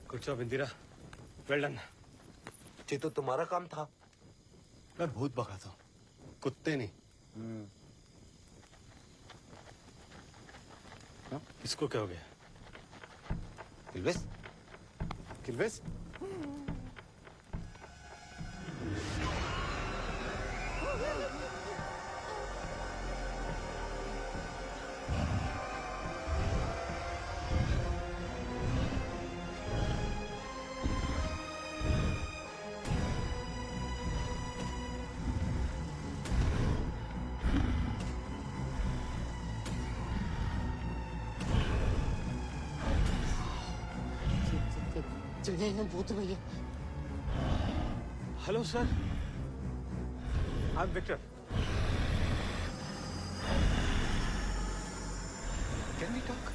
Good job Indira, well done. ये तो तुम्हारा काम था। मैं भूत भगाता हूँ, कुत्ते नहीं। इसको क्या हो गया? किल्विस भूत भैया। Hello sir, I am Victor. Can we talk?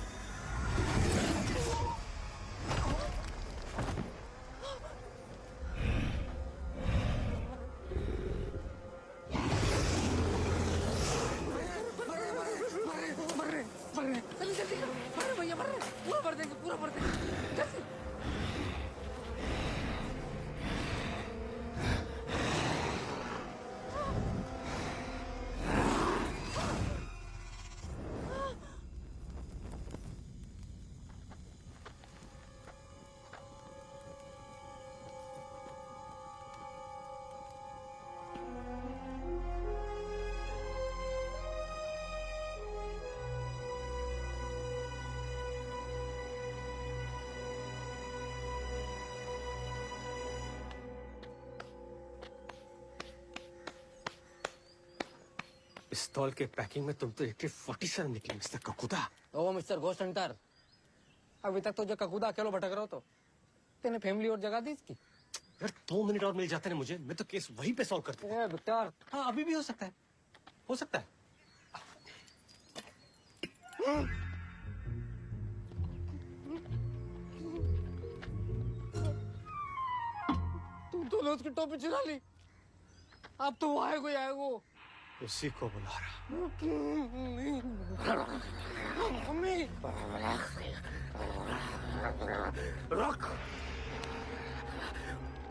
पिस्तौल के पैकिंग में तुम तो AK-47 निकले mister Kakuda. Oh mister ghost hunter, अभी तक तो जो ककूदा अकेलो भटक रहा हो तो तेने फैमिली और जगह दी इसकी। यार 2 मिनट और मिल जाते ना मुझे, मैं तो केस वहीं पे सॉल्व करता हूँ। विक्टर, हाँ अभी भी हो सकता है, हो सकता है। तूने उसकी टोपी चुरा ली, अब तो वो आएगो ही आएगो। उसी को बुला रहा। मम्मी रख,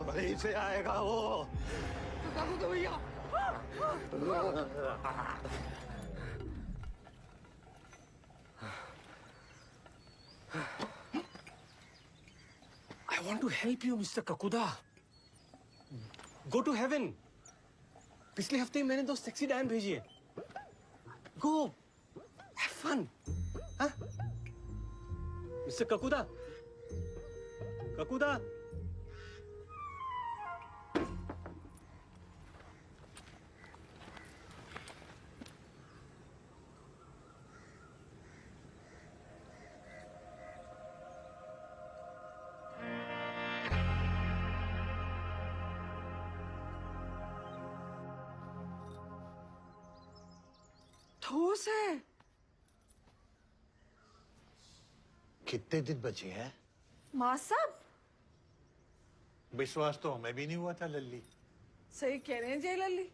वहीं से आएगा वो। तो भैया I want to help you, Mr. Kakuda. Go to heaven. पिछले हफ्ते ही मैंने 2 सेक्सी डायन भेजी है। Go, have fun. हाँ? Mr. Kakuda. Kakuda. ठोस है। कितने दिन बचे हैं? माँ साहब विश्वास तो हमें भी नहीं हुआ था लल्ली। सही कह रहे हैं जय लल्ली।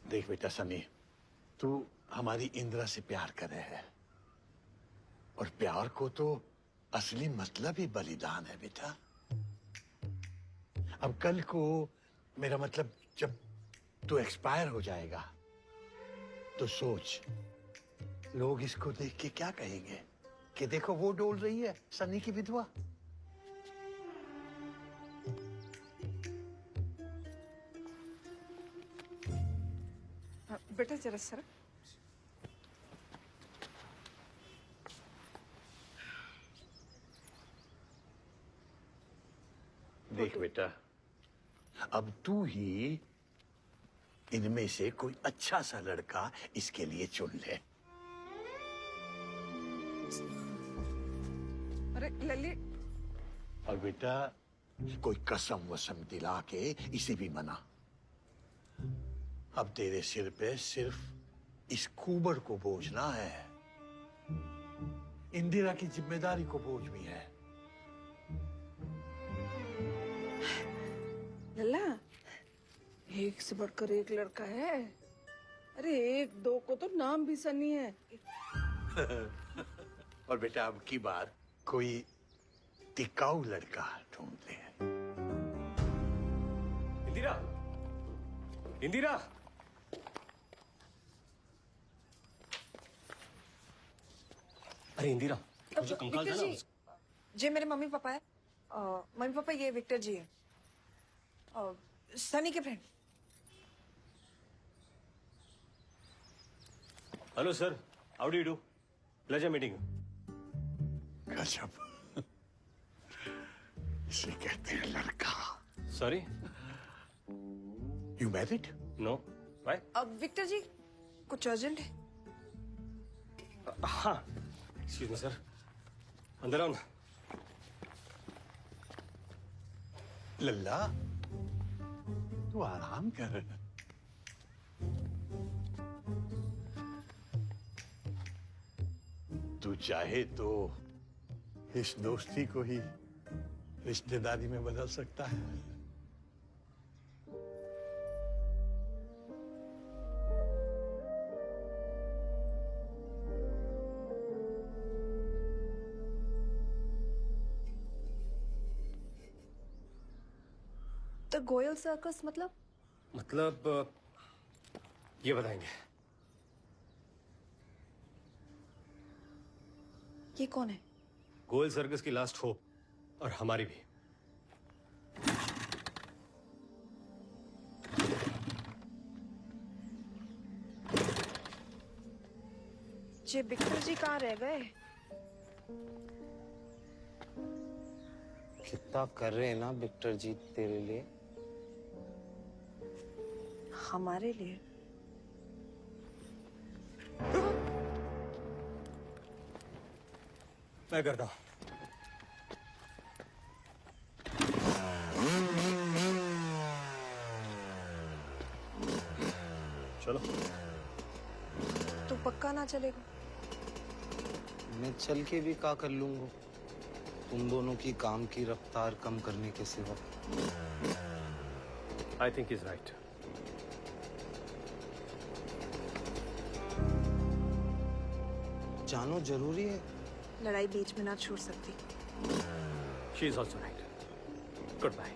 देख बेटा सनी, तू हमारी इंदिरा से प्यार कर रहे है और प्यार को तो असली मतलब ही बलिदान है बेटा। अब कल को मेरा मतलब जब तू एक्सपायर हो जाएगा तो सोच, लोग इसको देख के क्या कहेंगे कि देखो वो डोल रही है सनी की विधवा। बेटा जरा सर। देख बेटा, अब तू ही इनमें से कोई अच्छा सा लड़का इसके लिए चुन ले। अरे लल्ली। और बेटा कोई कसम वसम दिला के इसे भी मना। अब तेरे सिर पे सिर्फ इस कुबर को बोझना है, इंदिरा की जिम्मेदारी को बोझ भी है। लल्ला, एक से बढ़कर एक लड़का है। अरे 1-2 को तो नाम भी सनी है। और बेटा अब की बार कोई टिकाऊ लड़का ढूंढ ले। इंदिरा, इंदिरा। अरे इंदिरा, मुझे कंकाल विक्टर था ना। जी, ये मेरे मम्मी पापा है। मम्मी पापा ये विक्टर जी है, सनी के friend. Hello sir, how do you do? Pleasure meeting. गजब, इसे कहते हैं लड़का। Sorry, you married? No, why? अब विक्टर जी कुछ अर्जेंट है? हाँ, एक्सक्यूज मी सर, अंदर आओ ना। लल्ला, तू आराम कर। तू चाहे तो इस दोस्ती को ही रिश्तेदारी में बदल सकता है। तो गोयल सर्कस मतलब ये बताएंगे। ये कौन है? गोयल सर्कस की लास्ट होप, और हमारी भी। ये विक्टर जी कहाँ रह गए? कितना कर रहे हैं ना विक्टर जी तेरे लिए। हमारे लिए? मैं करता हूँ। चलो। तू पक्का ना चलेगा? मैं चल के भी क्या कर लूंगा तुम दोनों की काम की रफ्तार कम करने के सिवा। I think is right. जानो जरूरी है। लड़ाई बीच में ना छोड़ सकती। She is also right. Good bye.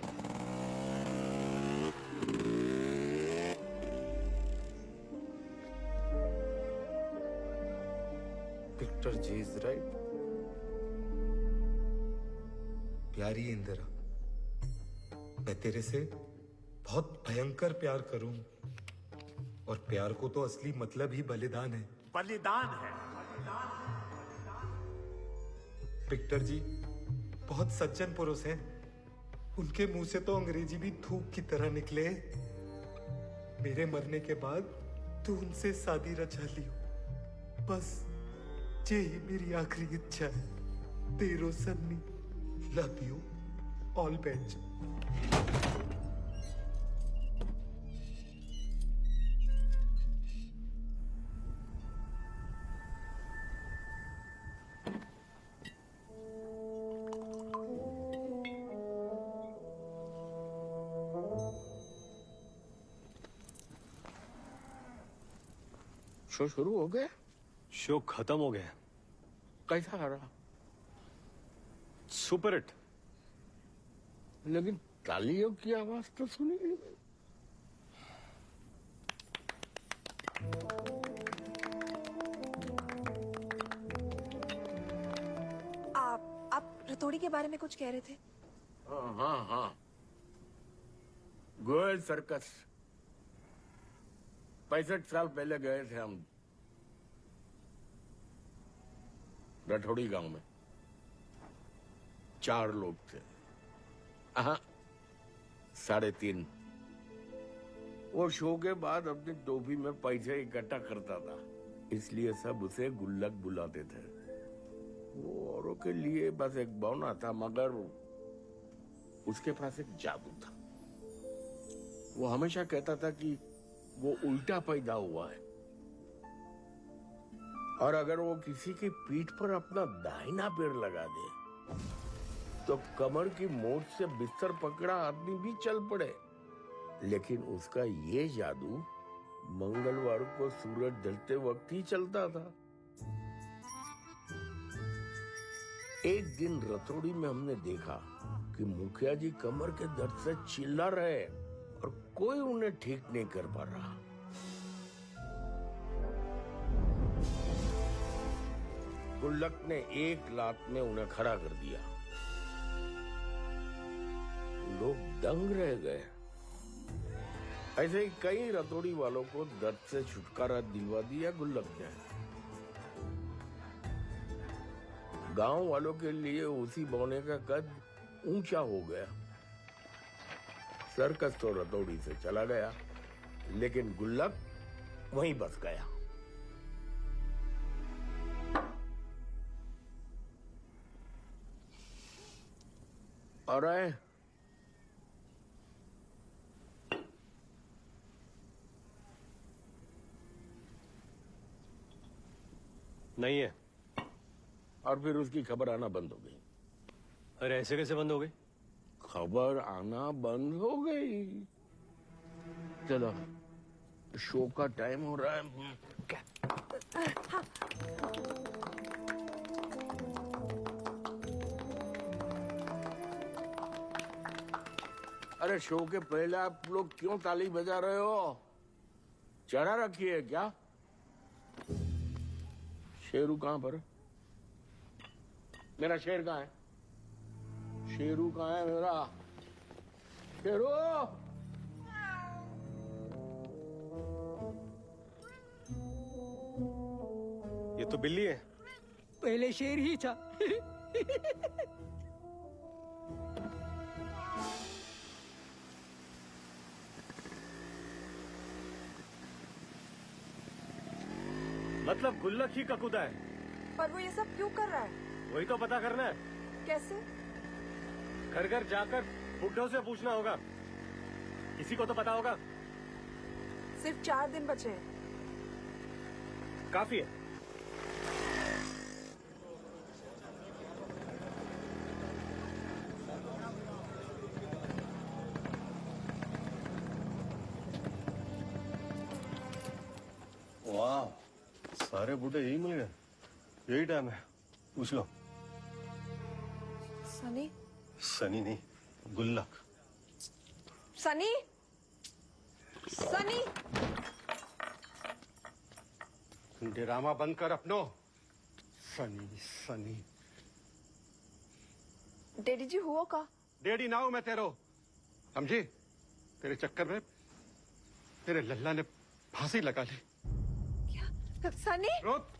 Victor ji is right. प्यारी इंदिरा, मैं तेरे से बहुत भयंकर प्यार करूं, और प्यार को तो असली मतलब ही बलिदान है। बलिदान है। विक्टर जी बहुत सज्जन पुरुष हैं। उनके मुंह से तो अंग्रेजी भी थूक की तरह निकले। मेरे मरने के बाद तू उनसे शादी रचा लियो, बस यही मेरी आखिरी इच्छा है। तेरो Sunny, love you, all best. Show शुरू हो गया? शो खत्म हो गया। कैसा रहा? Super hit. लेकिन तालियों की आवाज तो सुनी नहीं। आप रतौड़ी के बारे में कुछ कह रहे थे? हाँ। गोयल सर्कस 65 साल पहले गए थे हम रठौड़ी गांव में। 4 लोग थे। 3.5। वो शो के बाद अपनी टोपी में पैसे इकट्ठा करता था, इसलिए सब उसे गुल्लक बुलाते थे। वो औरों के लिए बस एक बौना था, मगर उसके पास एक जादू था। वो हमेशा कहता था कि वो उल्टा पैदा हुआ है, और अगर वो किसी की पीठ पर अपना दाहिना पैर लगा दे तो कमर की मोच से बिस्तर पकड़ा आदमी भी चल पड़े। लेकिन उसका ये जादू मंगलवार को सूरज ढलते वक्त ही चलता था। एक दिन रतौड़ी में हमने देखा कि मुखिया जी कमर के दर्द से चिल्ला रहे और कोई उन्हें ठीक नहीं कर पा रहा। गुल्लक ने एक लात में उन्हें खड़ा कर दिया। लोग दंग रह गए। ऐसे ही कई रतौड़ी वालों को दर्द से छुटकारा दिलवा दिया गुल्लक ने। गांव वालों के लिए उसी बौने का कद ऊंचा हो गया। सर्कस तो रतौड़ी से चला गया, लेकिन गुल्लक वहीं बस गया। और आए नहीं है। और फिर उसकी खबर आना बंद हो गई। अरे ऐसे कैसे बंद हो गई? खबर आना बंद हो गई। चलो, शो का टाइम हो रहा है। अरे शो के पहले आप लोग क्यों ताली बजा रहे हो? चढ़ा रखी है क्या? शेरू कहां पर? मेरा शेर कहां है? शेरू कहां है मेरा? शेरू! ये तो बिल्ली है। पहले शेर ही था। मतलब गुल्लक ही ककूदा है। पर वो ये सब क्यों कर रहा है? वही तो पता करना है। कैसे? घर घर जाकर बुड्ढों से पूछना होगा, किसी को तो पता होगा। सिर्फ 4 दिन बचे हैं। काफी है। वाह, सारे बूढ़े यही मिल गए। यही टाइम है, पूछ लो। सनी? सनी नहीं, गुल्लक। सनी? सनी? ड्रामा बंद कर अपनो। सनी सनी। डैडी जी हुआ का? डैडी ना हूं मैं तेरो, समझी? तेरे चक्कर में तेरे लल्ला ने फांसी लगा ली। क्या? सनी? रोक।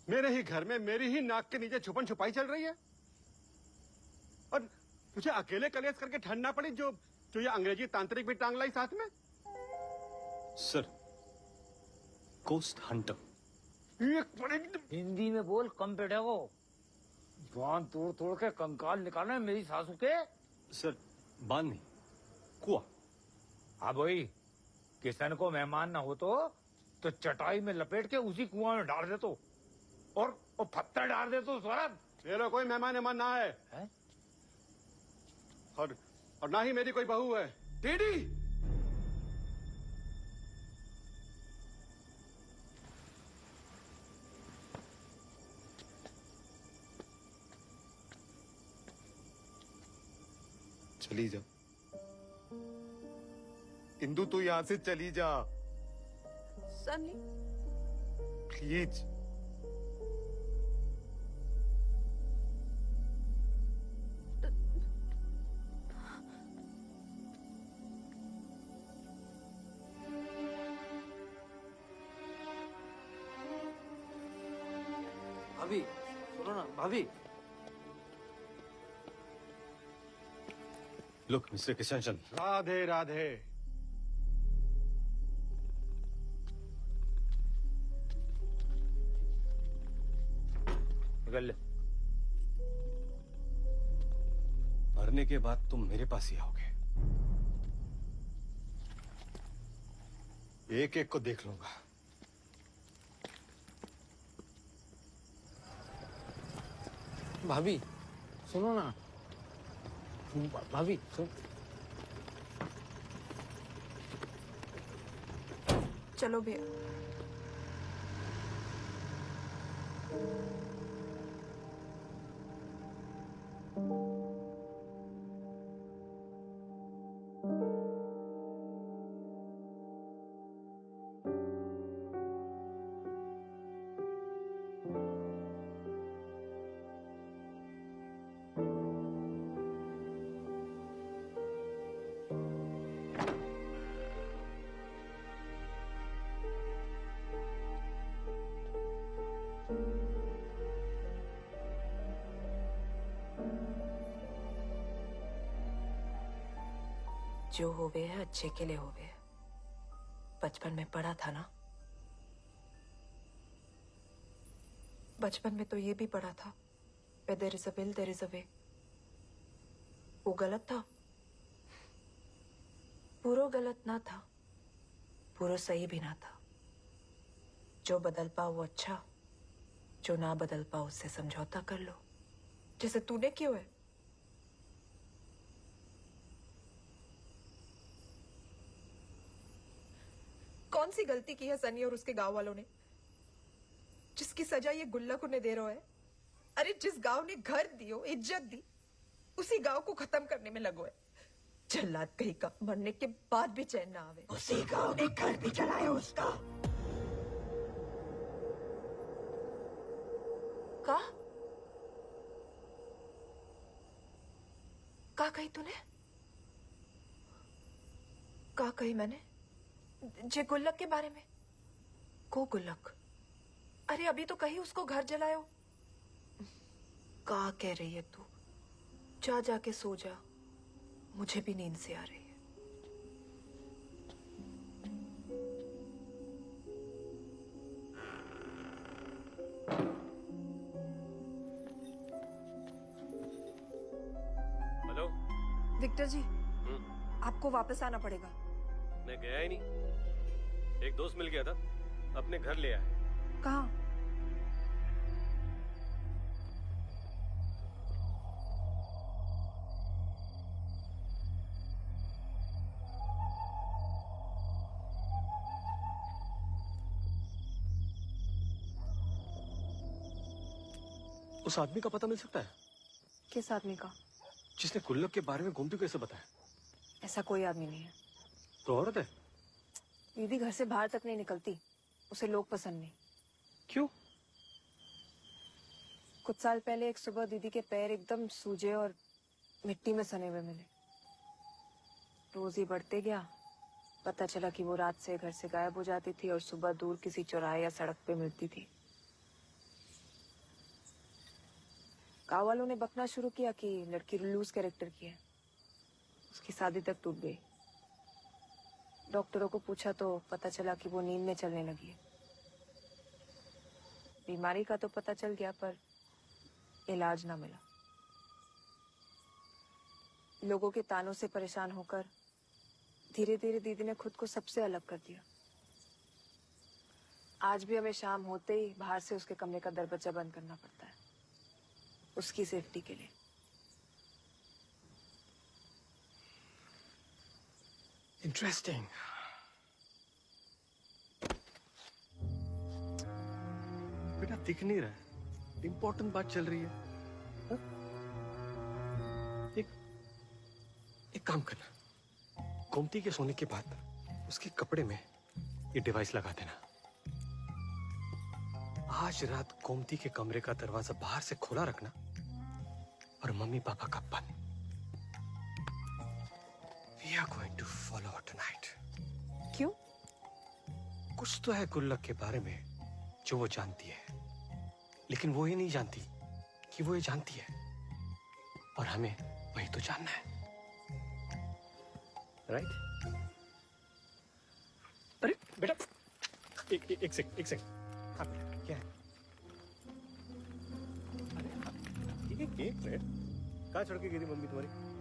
मेरे ही घर में मेरी ही नाक के नीचे छुपन छुपाई चल रही है, और तुझे अकेले कलेश करके ठंडना पड़ी जो जो ये अंग्रेजी तांत्रिक भी टांग लाई साथ में। Sir, coast Hunter. हिंदी में बोल, कम पेटे को बांध तोड़ तोड़ के कंकाल निकालना मेरी सासू के। सर, बांध नहीं, कुआ। हाँ भाई, किसान को मेहमान ना हो तो चटाई में लपेट के उसी कुआं में डाल दे तो, और पत्थर डाल दे तो स्वरभ। मेरा कोई मेहमान ना है? और ना ही मेरी कोई बहू है। डीडी, चली जा इंदु, तू यहां से चली जा सनी। प्लीज। भाभी सुनो ना, भाभी। Look mister Kishan Chand. राधे राधे। गल मरने के बाद तुम मेरे पास ही आओगे, एक एक को देख लूंगा। भाभी सुनो ना, भाभी सुन। चलो भैया। जो होवे है अच्छे के लिए होवे है। बचपन में पढ़ा था ना, बचपन में तो ये भी पढ़ा था, where there is a will there is a way। वो गलत था? पूरा गलत ना था, पूरा सही भी ना था। जो बदल पाओ वो अच्छा, जो ना बदल पाओ उससे समझौता कर लो, जैसे तूने क्यों है? कौन सी गलती की है सनी और उसके गांव वालों ने, जिसकी सजा ये गुल्लक उन्हें दे रहा है? अरे जिस गांव ने घर दियो, इज्जत दी, उसी गांव को खत्म करने में लगो है। जल्लाद कहीं का, मरने के बाद भी चैन ना आवे। उसी गांव ने घर भी चलाया उसका। का कही तूने? का कही मैंने? जे गुल्लक के बारे में? को गुल्लक? अरे अभी तो कही उसको घर जलायो। का कह रही है तू? जा जाके सो जा, मुझे भी नींद से आ रही है। हेलो। विक्टर जी, आपको वापस आना पड़ेगा। मैं गया ही नहीं, एक दोस्त मिल गया था, अपने घर ले आया। कहाँ? उस आदमी का पता मिल सकता है? किस आदमी का? जिसने गुल्लक के बारे में गोमती को ऐसे बताया। ऐसा कोई आदमी नहीं है। तो औरत है? दीदी घर से बाहर तक नहीं निकलती, उसे लोग पसंद नहीं। क्यों? कुछ साल पहले एक सुबह दीदी के पैर एकदम सूजे और मिट्टी में सने हुए मिले। रोज ही बढ़ते गया, पता चला कि वो रात से घर से गायब हो जाती थी और सुबह दूर किसी चौराहे या सड़क पे मिलती थी। गाँव वालों ने बकना शुरू किया कि लड़की लूज कैरेक्टर की है, उसकी शादी तक टूट गई। डॉक्टरों को पूछा तो पता चला कि वो नींद में चलने लगी है। बीमारी का तो पता चल गया पर इलाज ना मिला। लोगों के तानों से परेशान होकर धीरे धीरे दीदी ने खुद को सबसे अलग कर दिया। आज भी हमें शाम होते ही बाहर से उसके कमरे का दरवाजा बंद करना पड़ता है, उसकी सेफ्टी के लिए। इंटरेस्टिंग। बेटा दिख नहीं रहा है, इंपॉर्टेंट बात चल रही है। हा? एक काम करना, गोमती के सोने के बाद उसके कपड़े में ये डिवाइस लगा देना। आज रात गोमती के कमरे का दरवाजा बाहर से खोला रखना और मम्मी पापा का बंद। We are going to follow her tonight. क्यों? कुछ तो है गुल्लक के बारे में जो वो जानती है, लेकिन वो ये नहीं जानती कि वो ये जानती है, और हमें वही तो जानना है, राइट? अरे बेटा, एक सेकंड। हाँ बेटा, क्या है? अरे एक मिनट, कहाँ चढ़ के गिरी मम्मी तुम्हारी?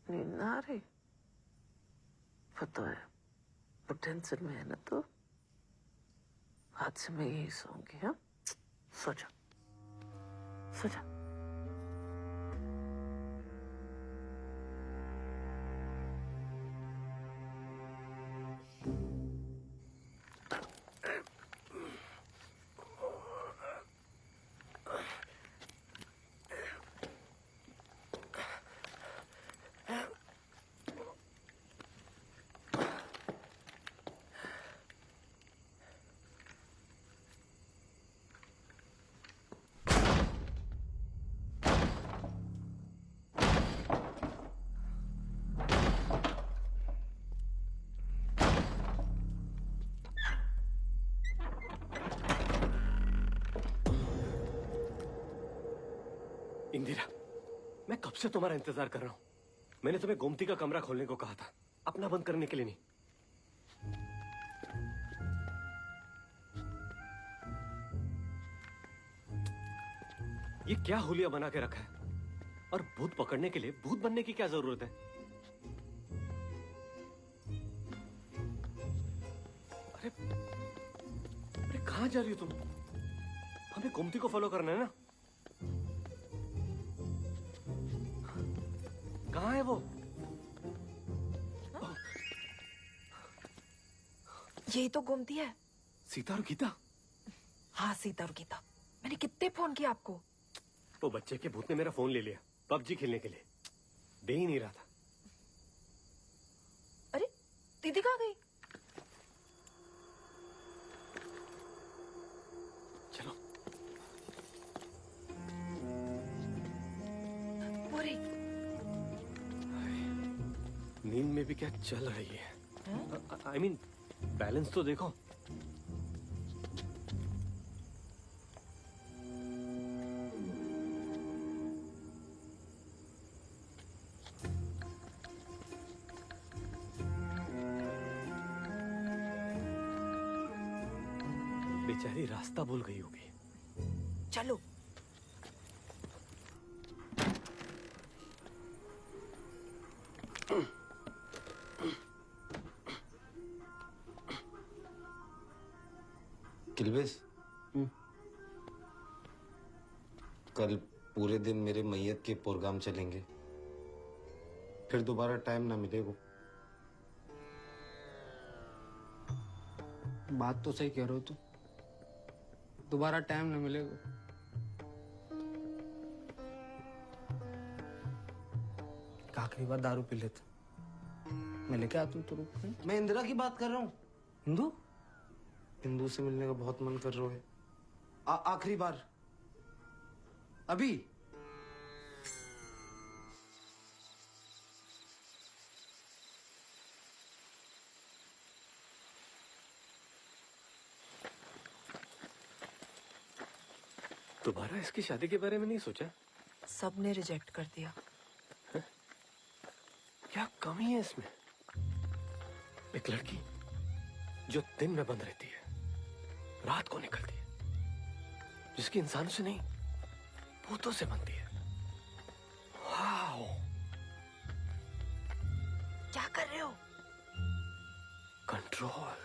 नींद ना आ रही? पता है वो टेंशन में है ना, तो आज से मैं यही सोऊंगी। हाँ, सो जा, सो जा। इंदिरा, मैं कब से तुम्हारा इंतजार कर रहा हूं। मैंने तुम्हें गोमती का कमरा खोलने को कहा था, अपना बंद करने के लिए नहीं। ये क्या हुलिया बना के रखा है? और भूत पकड़ने के लिए भूत बनने की क्या जरूरत है? अरे अरे कहां जा रही हो तुम? हमें गोमती को फॉलो करना है ना। कहाँ है वो? यही तो गोमती है। सीता और गीता? हाँ, सीता और गीता। मैंने कितने फोन किया आपको? वो बच्चे के भूत ने मेरा फोन ले लिया पबजी खेलने के लिए, दे ही नहीं रहा था। अरे दीदी कहाँ गई? चलो पूरी नींद में भी क्या चल रही है? आई मीन बैलेंस तो देखो। बेचारी रास्ता भूल गई होगी। चलो। किलबेस, कल पूरे दिन मेरे मैयत के प्रोग्राम चलेंगे, फिर दोबारा टाइम ना मिलेगा। बात तो सही कह रहे हो तुम, दोबारा टाइम न मिलेगा। आखिरी बार दारू पी लेते, मैं लेके आता हूँ तो रुक। मैं इंदिरा की बात कर रहा हूँ। हिंदू? हिंदू से मिलने का बहुत मन कर रहा है। आखिरी बार, अभी। दोबारा इसकी शादी के बारे में नहीं सोचा? सबने रिजेक्ट कर दिया। क्या कमी है इसमें? एक लड़की जो दिन में बंद रहती है, रात को निकलती है, जिसकी इंसानों से नहीं भूतों से बनती है। वाओ! क्या कर रहे हो? कंट्रोल।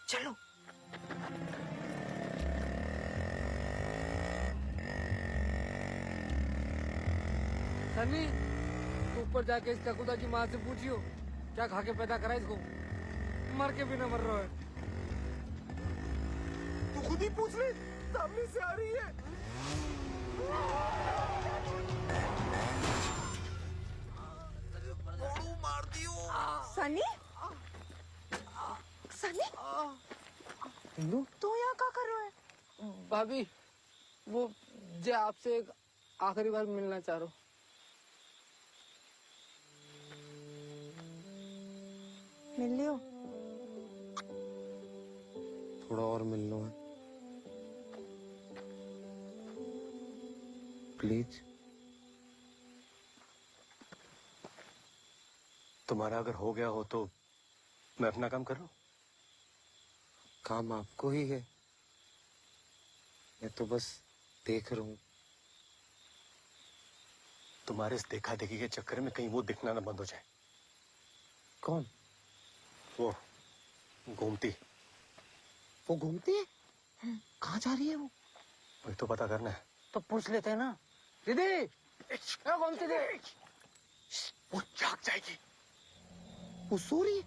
चलो। सनी, तू ऊपर जाके इस ककुदा की माँ से पूछियो क्या खा के पैदा करा इसको, मर के भी ना मर रहा है। तू खुद ही पूछ ले, सामने से आ रही है। मार दियो। सनी? सनी? हिंदू? तू यहाँ क्या कर रहा है? भाभी, वो जे आपसे एक आखिरी बार मिलना चाह रहा हूँ। मिल लियो। थोड़ा और मिल लो है, प्लीज। तुम्हारा अगर हो गया हो तो मैं अपना काम कर रहा हूँ। काम आपको ही है, मैं तो बस देख रहा हूँ। तुम्हारे इस देखा देखी के चक्कर में कहीं वो दिखना ना बंद हो जाए। कौन? वो घूमती। वो घूमती है? कहाँ जा रही है वो? वही तो पता करना है। तो पूछ लेते हैं ना। दीदी, क्या घूमती थी? वो जाग जाएगी। वो सो रही है?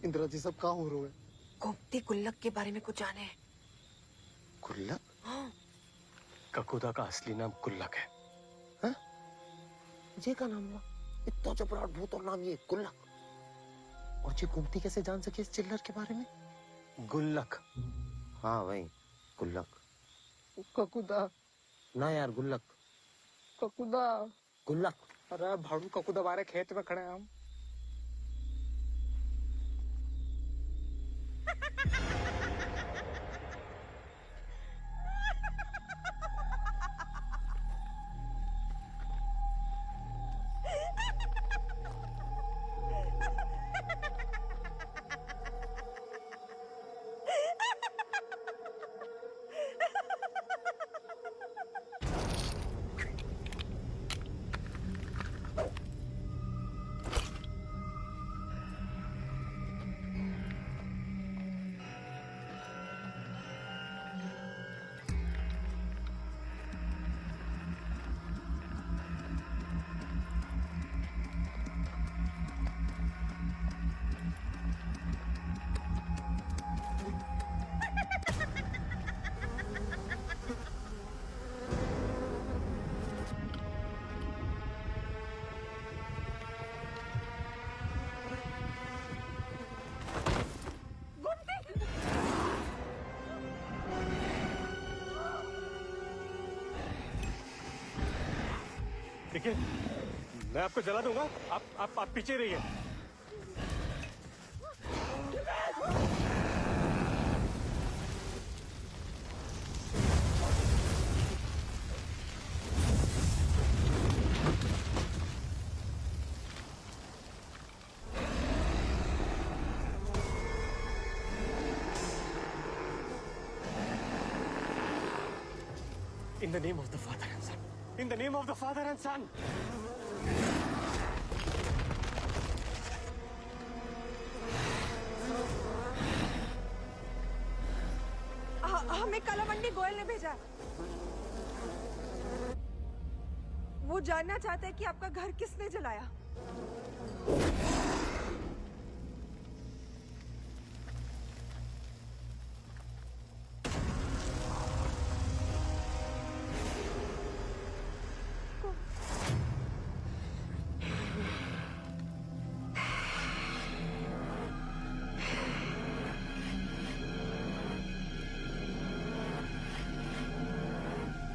इंदिरा जी, सब कहाँ हो रहा है? गोमती गुल्लक के बारे में कुछ जाने हैं? गुल्लक? हाँ। ककुदा का असली नाम गुल्लक है। हाँ? ये का नाम हुआ? इतना चपराट भूत और नाम ये गुल्लक। और जी गोमती कैसे जान सके इस चिल्लर के बारे में? गुल्लक। हाँ वही गुल्लक। ककुदा। ना यार, गुल्लक। ककुदा। गुल्लक। अरे भाड़ू ककुदा बारे खेत में खड़े हैं हम। देखिए, मैं आपको जला दूंगा। आप पीछे रहिए। In the name of the Father and Son. In the name of the Father and Son. हमें कालामंडी गोयल ने भेजा। वो जानना चाहते हैं कि आपका घर किसने जलाया।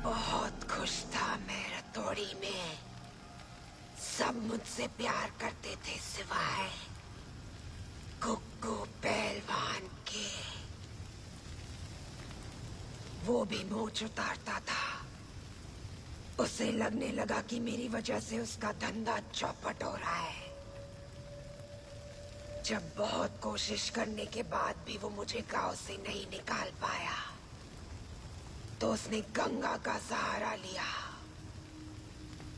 बहुत खुश था मैं रतौड़ी में। सब मुझसे प्यार करते थे सिवाय कुक्कू पहलवान के। वो भी मूंछ उतारता था। उसे लगने लगा कि मेरी वजह से उसका धंधा चौपट हो रहा है। जब बहुत कोशिश करने के बाद भी वो मुझे गांव से नहीं निकाल पाया तो उसने गंगा का सहारा लिया।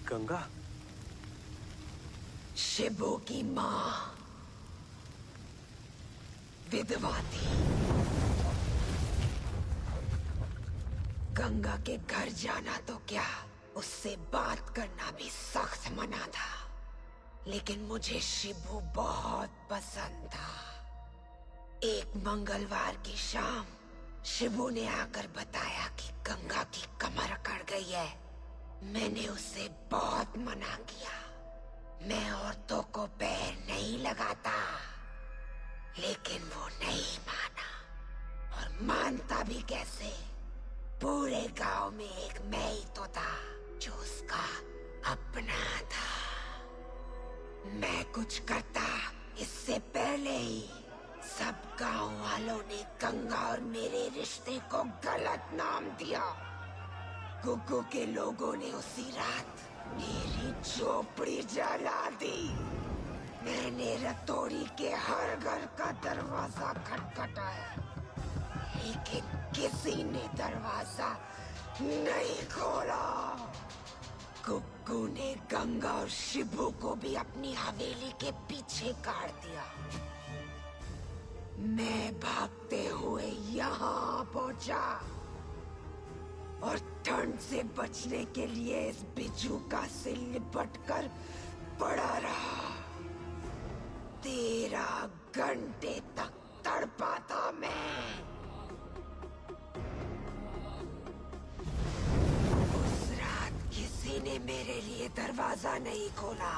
गंगा? शिबू की माँ विधवा थी। गंगा के घर जाना तो क्या, उससे बात करना भी सख्त मना था। लेकिन मुझे शिबू बहुत पसंद था। एक मंगलवार की शाम शिबू ने आकर बताया कि गंगा की कमर अकड़ गई है। मैंने उसे बहुत मना किया। मैं औरतों को पैर नहीं लगाता, लेकिन वो नहीं माना। और मानता भी कैसे? पूरे गांव में एक मैं ही तो था जो उसका अपना था। मैं कुछ करता इससे पहले ही सब गांव वालों ने गंगा और मेरे रिश्ते को गलत नाम दिया। गुग्गू के लोगों ने उसी रात मेरी झोपड़ी जला दी। मैंने रतौड़ी के हर घर का दरवाजा खटखटाया, लेकिन किसी ने दरवाजा नहीं खोला। गुग्गू ने गंगा और शिबू को भी अपनी हवेली के पीछे काट दिया। मैं भागते हुए यहाँ पहुंचा और ठंड से बचने के लिए इस बिजूका से लिपटकर पड़ा रहा। 13 घंटे तक तड़पा था मैं। उस रात किसी ने मेरे लिए दरवाजा नहीं खोला,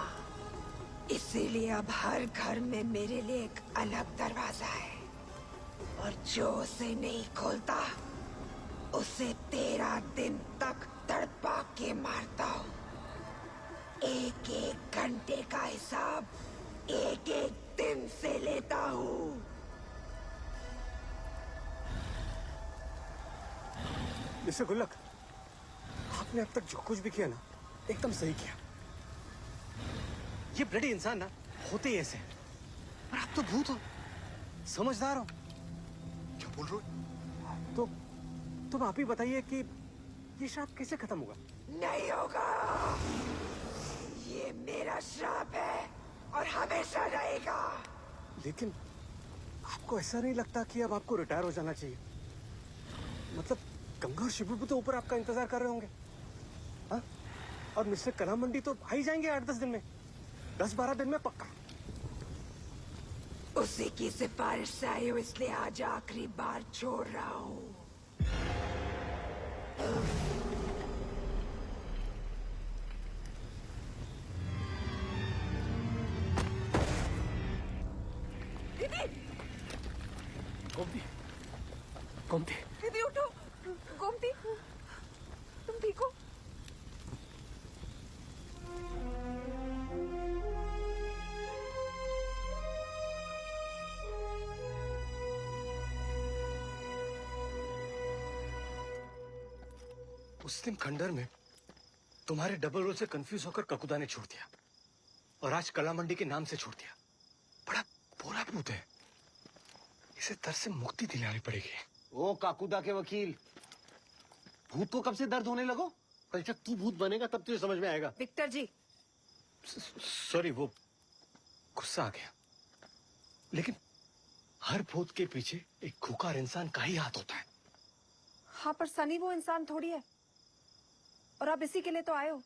इसीलिए अब हर घर में मेरे लिए एक अलग दरवाजा है। और जो उसे नहीं खोलता उसे 13 दिन तक तड़पा के मारता हूँ। एक एक घंटे का हिसाब एक एक दिन से लेता हूँ। मिस्टर गुल्लक, आपने अब तक जो कुछ भी किया ना, एकदम सही किया। ये ब्लडी इंसान ना होते ही ऐसे, और आप तो भूत हो, समझदार हो। क्या बोल रहे हो? तो तुम आप ही बताइए कि ये श्राप कैसे खत्म होगा? नहीं होगा। ये मेरा श्राप है और हमेशा रहेगा। लेकिन आपको ऐसा नहीं लगता कि अब आपको रिटायर हो जाना चाहिए? मतलब गंगा और शिबू भी तो ऊपर आपका इंतजार कर रहे होंगे, हाँ? और मिस्टर कलामंडी तो आ ही जाएंगे 8-10 दिन में, 10-12 दिन में पक्का। उसी की सिफारिश से आई हूँ, इसलिए आज आखिरी बार छोड़ रहा हूँ। दीदी! गोमती, गोमती, दीदी उठो। गोमती, तुम ठीक हो? उस दिन खंडर में तुम्हारे डबल रोल से कंफ्यूज होकर ककुदा ने छोड़ दिया और आज कला मंडी के नाम से छोड़ दिया। बड़ा बुरा भूत है, इसे दर्द से मुक्ति दिलानी पड़ेगी। ओ काकुदा के वकील, भूत को कब से दर्द होने लगो? कल जब तू भूत बनेगा तब तुझे समझ में आएगा। विक्टर जी, सॉरी, वो गुस्सा आ गया। लेकिन हर भूत के पीछे एक खुकार इंसान का ही हाथ होता है। हाँ, पर सनी वो इंसान थोड़ी है, और आप इसी के लिए तो आए हो।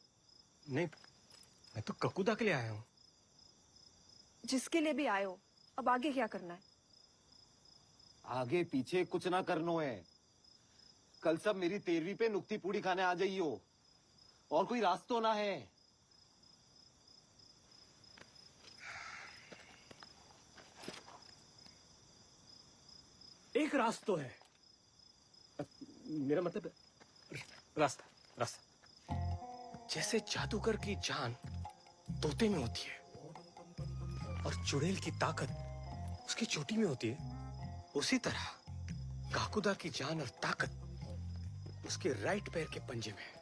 नहीं, मैं तो ककुदा के लिए आया हूँ। जिसके लिए भी आए हो, अब आगे क्या करना है? आगे पीछे कुछ ना करनो है। कल सब मेरी 13वीं पे नुक्ती पूड़ी खाने आ जाइयो, और कोई रास्ता ना है। एक रास्ता है, मेरा मतलब रास्ता रास्ता। जैसे जादूगर की जान तोते में होती है और चुड़ैल की ताकत उसकी चोटी में होती है, उसी तरह काकुदा की जान और ताकत उसके राइट पैर के पंजे में है।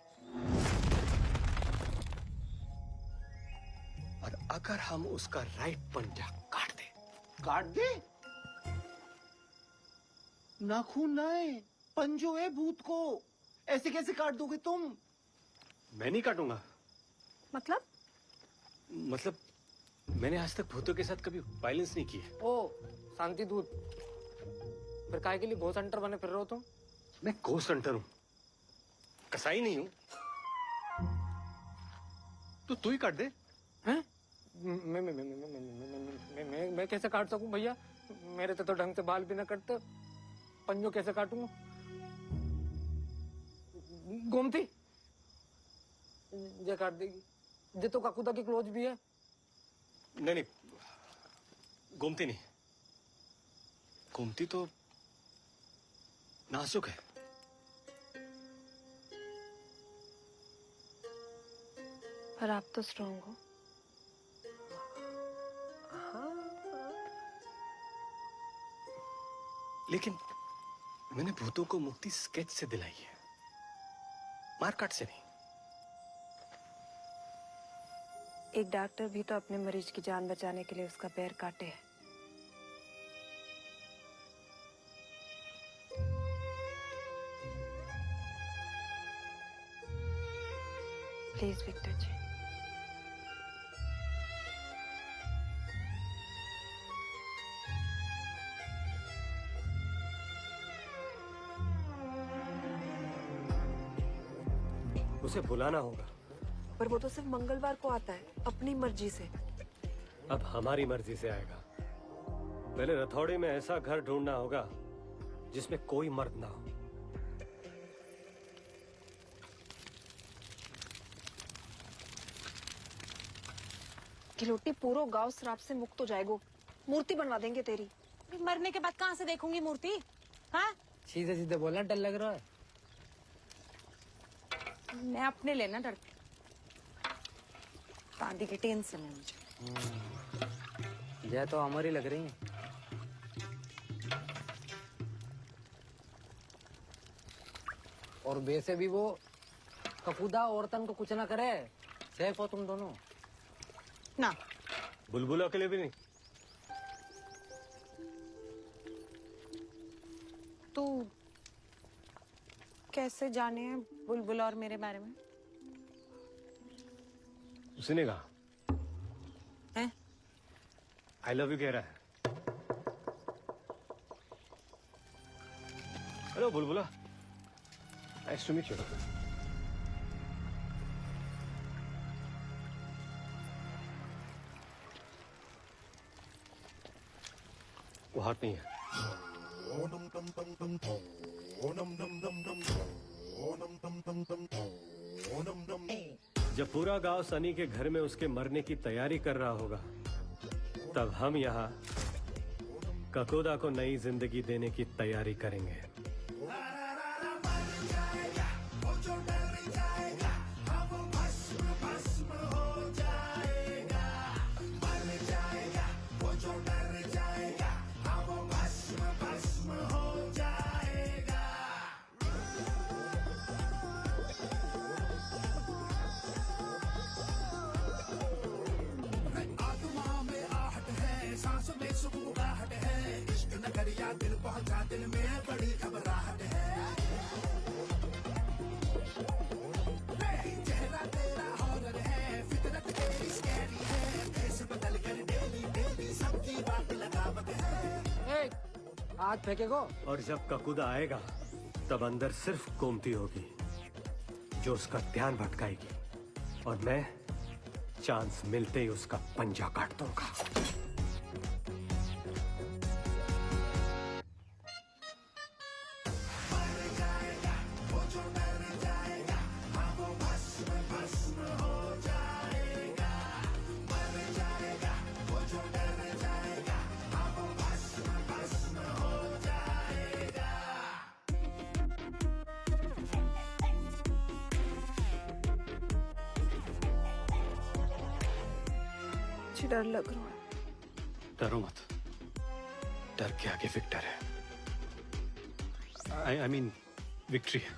और अगर हम उसका राइट पंजा काट दे नाखून ना है, पंजो है भूत को। ऐसे कैसे काट दोगे तुम? मैं नहीं काटूंगा। मतलब मैंने आज तक भूतों के साथ कभी वायलेंस नहीं की है। ओ शांति दूत, फिर काहे के लिए घोस्ट हंटर बने फिर रहे हो तुम? मैं घोस्ट हंटर हूँ, कसाई नहीं हूँ। तो तू ही काट दे। हैं? मैं कैसे काट सकूं भैया? मेरे तो ढंग से बाल भी ना कटते, पंजो कैसे काटूंगा? गोमती ये काट देगी, ये तो काकुदा की क्लोज भी है। नहीं, गोमती नहीं, गोमती तो नाजुक है। पर आप तो स्ट्रॉन्ग हो। लेकिन मैंने भूतों को मुक्ति स्केच से दिलाई है, मारकाट से नहीं। एक डॉक्टर भी तो अपने मरीज की जान बचाने के लिए उसका पैर काटे है। प्लीज विक्टर जी। उसे बुलाना होगा। पर वो तो सिर्फ मंगलवार को आता है, अपनी मर्जी से। अब हमारी मर्जी से आएगा। पहले रथौड़ी में ऐसा घर ढूंढना होगा जिसमें कोई मर्द ना हो। खिलौटी, पूरा गांव श्राप से मुक्त हो जाएगा। मूर्ति बनवा देंगे तेरी। मरने के बाद कहाँ से देखूंगी मूर्ति? हाँ, सीधे सीधे बोलना डर लग रहा है। मैं अपने लेना डरती, दादी की टेंशन है मुझे। यह तो हमारी लग रही है। और वैसे भी वो ककुदा औरतन को कुछ ना करे, सेफ हो तुम दोनों। ना बुलबुला के लिए भी नहीं। तू कैसे जाने हैं बुलबुला और मेरे बारे में? उसने कहा हैं? आई लव यू कह रहा है। हेलो बुलबुला, नाइस टू मीट यू। वो हाथ नहीं है। जब पूरा गांव सनी के घर में उसके मरने की तैयारी कर रहा होगा, तब हम यहाँ ककोदा को नई जिंदगी देने की तैयारी करेंगे। आज फेंकेगो। और जब ककूदा आएगा तब अंदर सिर्फ गोमती होगी जो उसका ध्यान भटकाएगी, और मैं चांस मिलते ही उसका पंजा काट दूंगा। मुझे डर लग रहा है। डरो मत, डर के आगे विक्टर है। आई मीन विक्ट्री है।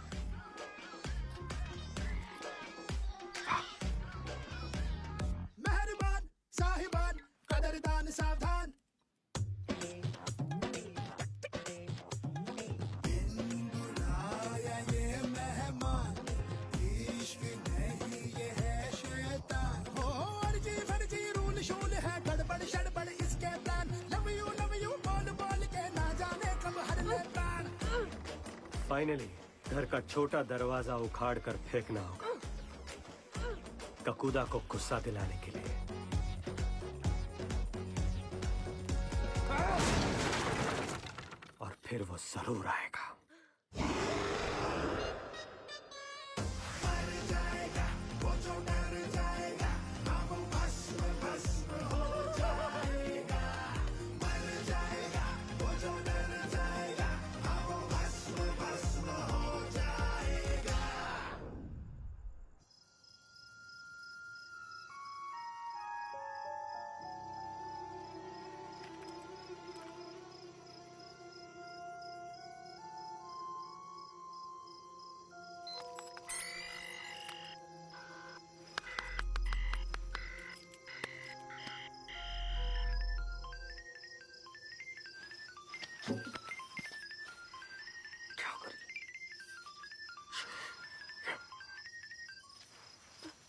मेहरबान साहिबान कदरदान सावधान, बुलाया ये मेहमान, इश्क नहीं ये है शैतान। हो अर्जी फर्जी रूल शूल है, गड़बड़ शड़बड़ इसके प्लान। लव यू बोल बोल के ना जाने कब हर ले प्राण। फाइनली घर का छोटा दरवाजा उखाड़ कर फेंकना होगा ककूदा को गुस्सा दिलाने के लिए। और फिर वो जरूर आएगा।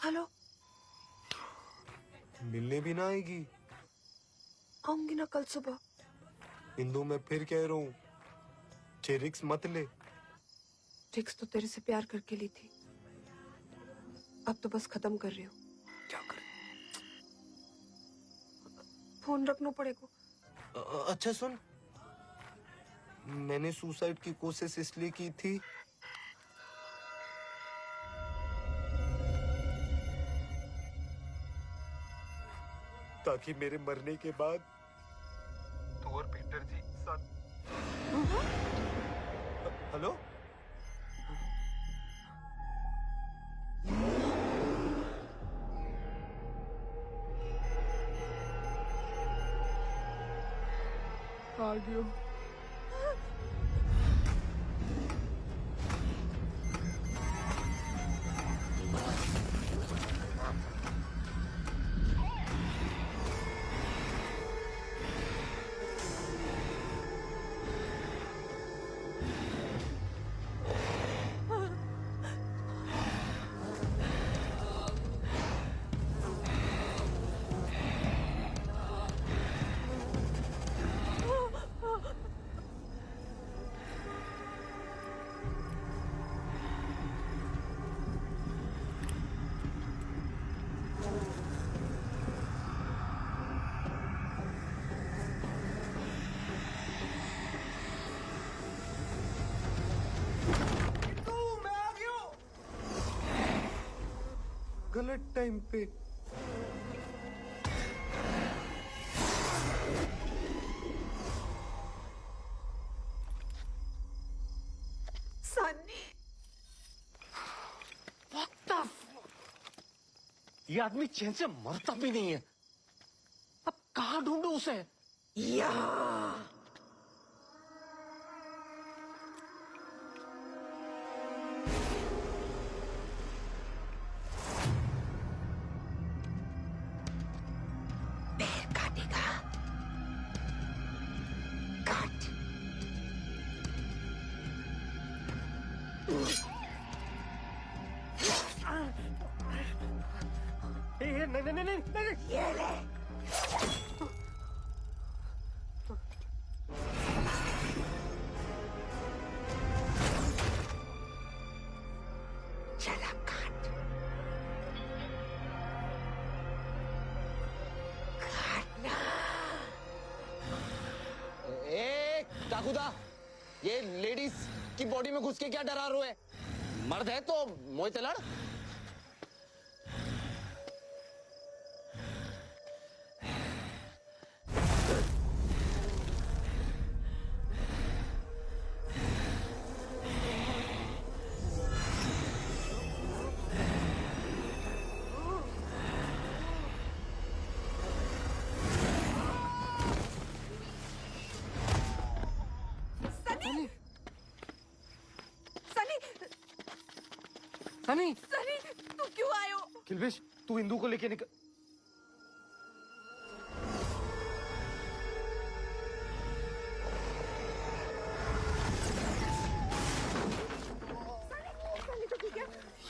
हेलो, मिलने भी ना आएगी? आऊंगी ना कल सुबह। इंदु मैं फिर कह रहा हूँ, रिक्स मत ले। रिक्स तो तेरे से प्यार करके ली थी, अब तो बस खत्म कर रही हूँ। क्या कर? फोन रखना पड़ेगा। अच्छा सुन, मैंने सुसाइड की कोशिश इसलिए की थी ताकि मेरे मरने के बाद तू और पीटर जी साथ। हेलो, आ गयो। गलत टाइम पे। सन्नी, ये आदमी चैन से मरता भी नहीं है। अब कहाँ ढूंढूं उसे? यहाँ। पैर काटेगा, काट। नहीं। ये ले। चला काट। काटना। ए काकुदा, ये लेडीज की बॉडी में घुस के क्या डरा रहे है? मर्द है तो मोहित लड़। सनी, सनी, तू क्यों आए हो? किल्विश, तू इंदू को लेके निकल।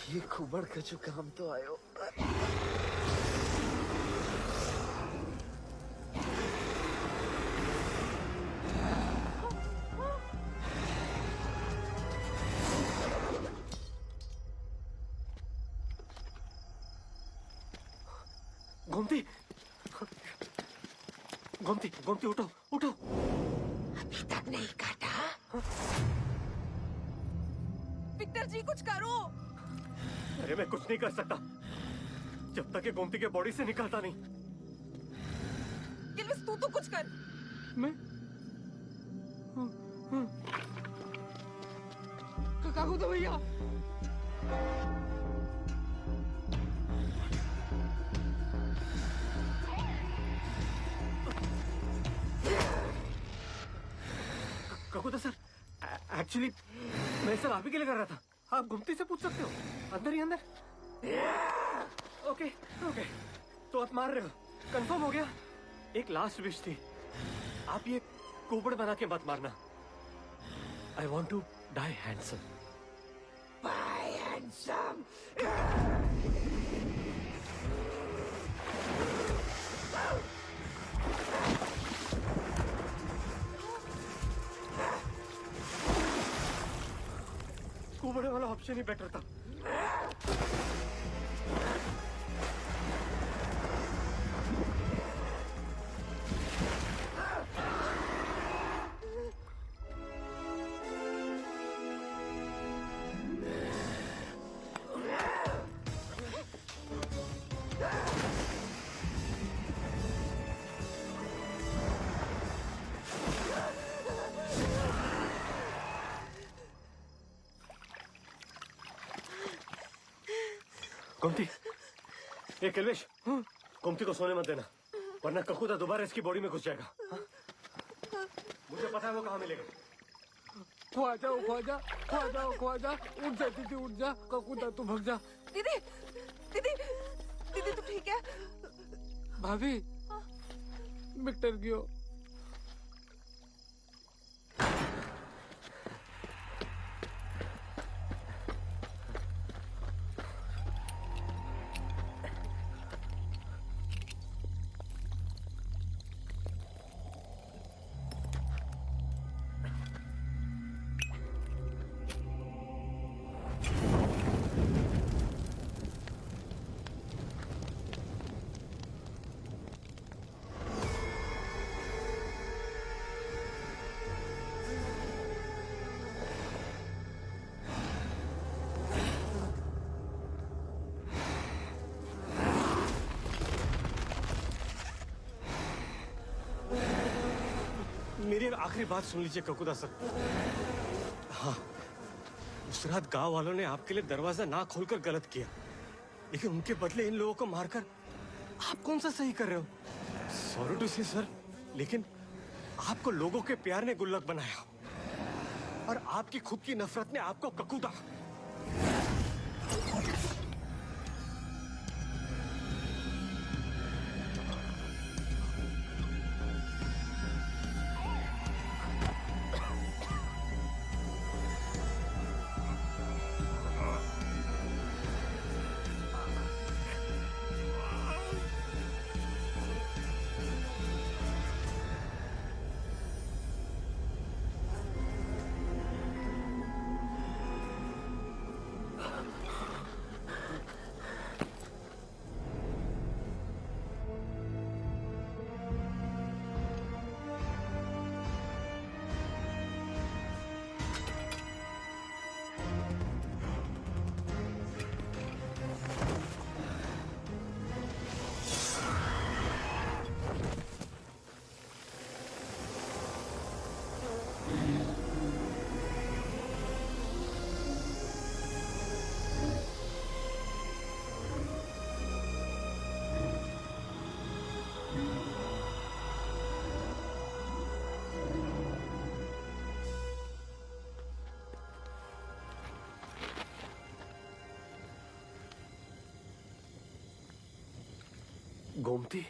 ये खुबड़ का जो काम तो आयो। गोमती, गोमती, गोमती उठो, उठो। अभी तक नहीं काटा। विक्टर जी कुछ करो। अरे मैं कुछ नहीं कर सकता जब तक ये गोमती के बॉडी से निकलता नहीं। किल्विश तू तो कुछ कर। मैं काकू तो भैया। ककुदा सर, एक्चुअली मैं सर आप ही के लिए कर रहा था। आप गुमती से पूछ सकते हो, अंदर ही अंदर। ओके ओके, तो आप मार रहे हो, कंफर्म हो गया। एक लास्ट विश थी, आप ये कुबड़ बना के मत मारना। I want to die handsome. Bye handsome. कुबड़े वाला ऑप्शन ही बेटर था। गोमती, ये किल्विश, गोमती को सोने मत देना, वरना ककुदा दोबारा इसकी बॉडी में घुस जाएगा। मुझे पता है वो कहाँ मिलेगा। ख्वाजा, ख्वाजा, ख्वाजा, ख्वाजा, उठ जा दीदी, उठ जा। ककुदा तू भग जा। दीदी, दीदी, दीदी तू ठीक है? भाभी, विक्टर गियो। मेरी आखिरी बात सुन लीजिए ककुदा सर। हाँ, उस रात गांव वालों ने आपके लिए दरवाजा ना खोलकर गलत किया, लेकिन उनके बदले इन लोगों को मारकर आप कौन सा सही कर रहे हो? सॉरी टू से सर, लेकिन आपको लोगों के प्यार ने गुल्लक बनाया और आपकी खुद की नफरत ने आपको ककुदा। गोमती,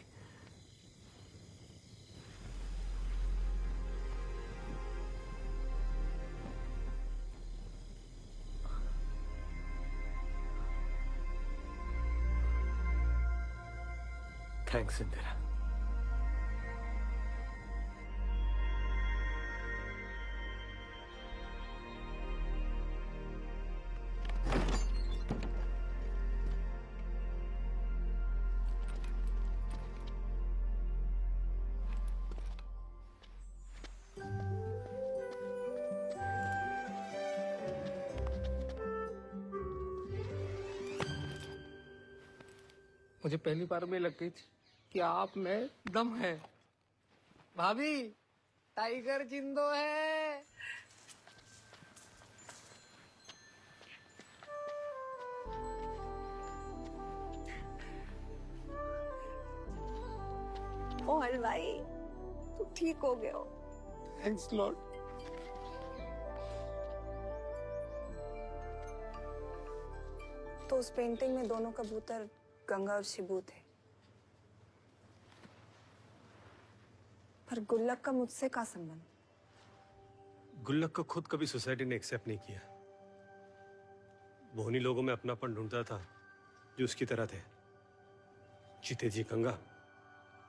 थैंक्स इंदिरा। मुझे पहली बार में लग गई थी कि आप में दम है। भाभी, टाइगर जिंदो है। ओ हलवाई, तू ठीक हो गया हो। Thanks Lord. तो उस पेंटिंग में दोनों कबूतर गंगा और शिबू थे, पर गुल्लक का मुझसे क्या संबंध? गुल्लक को खुद कभी सोसाइटी ने एक्सेप्ट नहीं किया। वो उन्हीं लोगों में अपनापन ढूंढता था जो उसकी तरह थे, जीते जी गंगा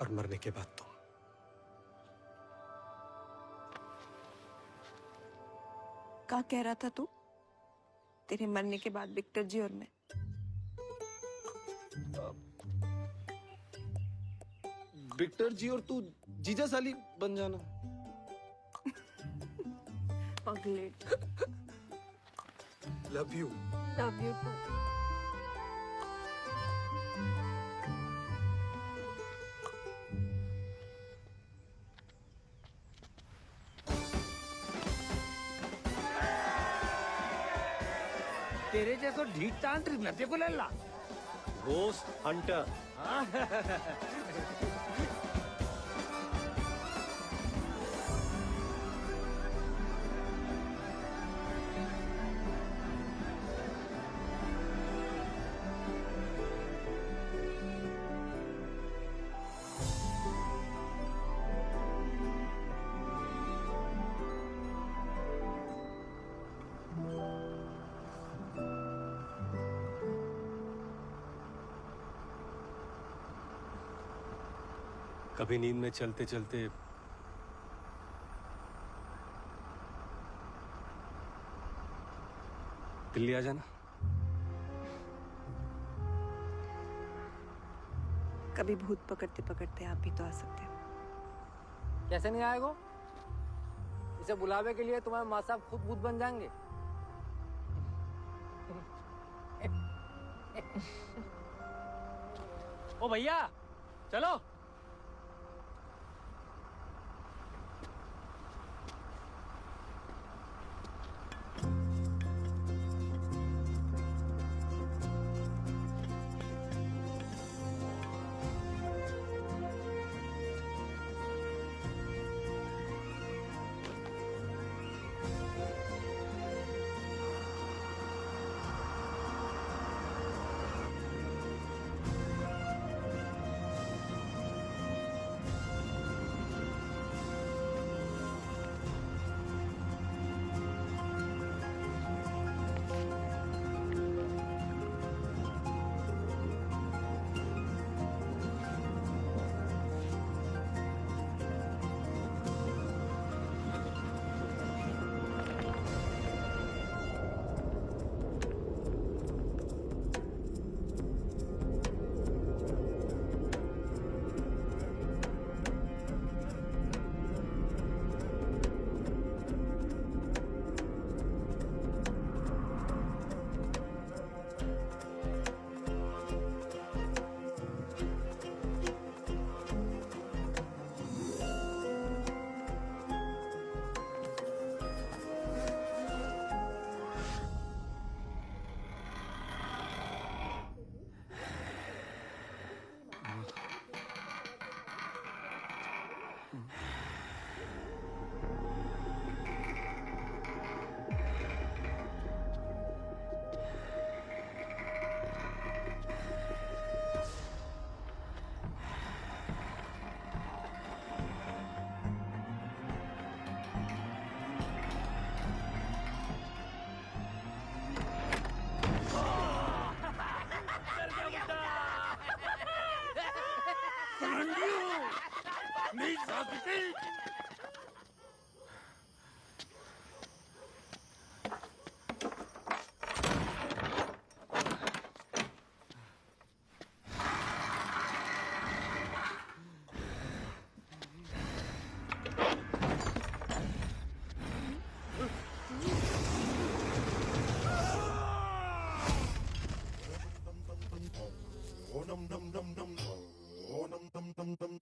और मरने के बाद तुम। क्या कह रहा था तू? तेरे मरने के बाद विक्टर जी और मैं? विक्टर जी और तू जीजा साली बन जाना। पगलेट। Love you. Love you too. तेरे जैसो ढीठ तांत्रिक न देखो लल्ला। Ghost Hunter. कभी नींद में चलते चलते दिल्ली आ जाना। कभी भूत पकड़ते पकड़ते आप भी तो आ सकते हो। कैसे नहीं आएगो? इसे बुलावे के लिए तुम्हारे माँ साहब खुद भूत बन जाएंगे। ओ भैया, चलो। Oh num num num num. Oh num num num num.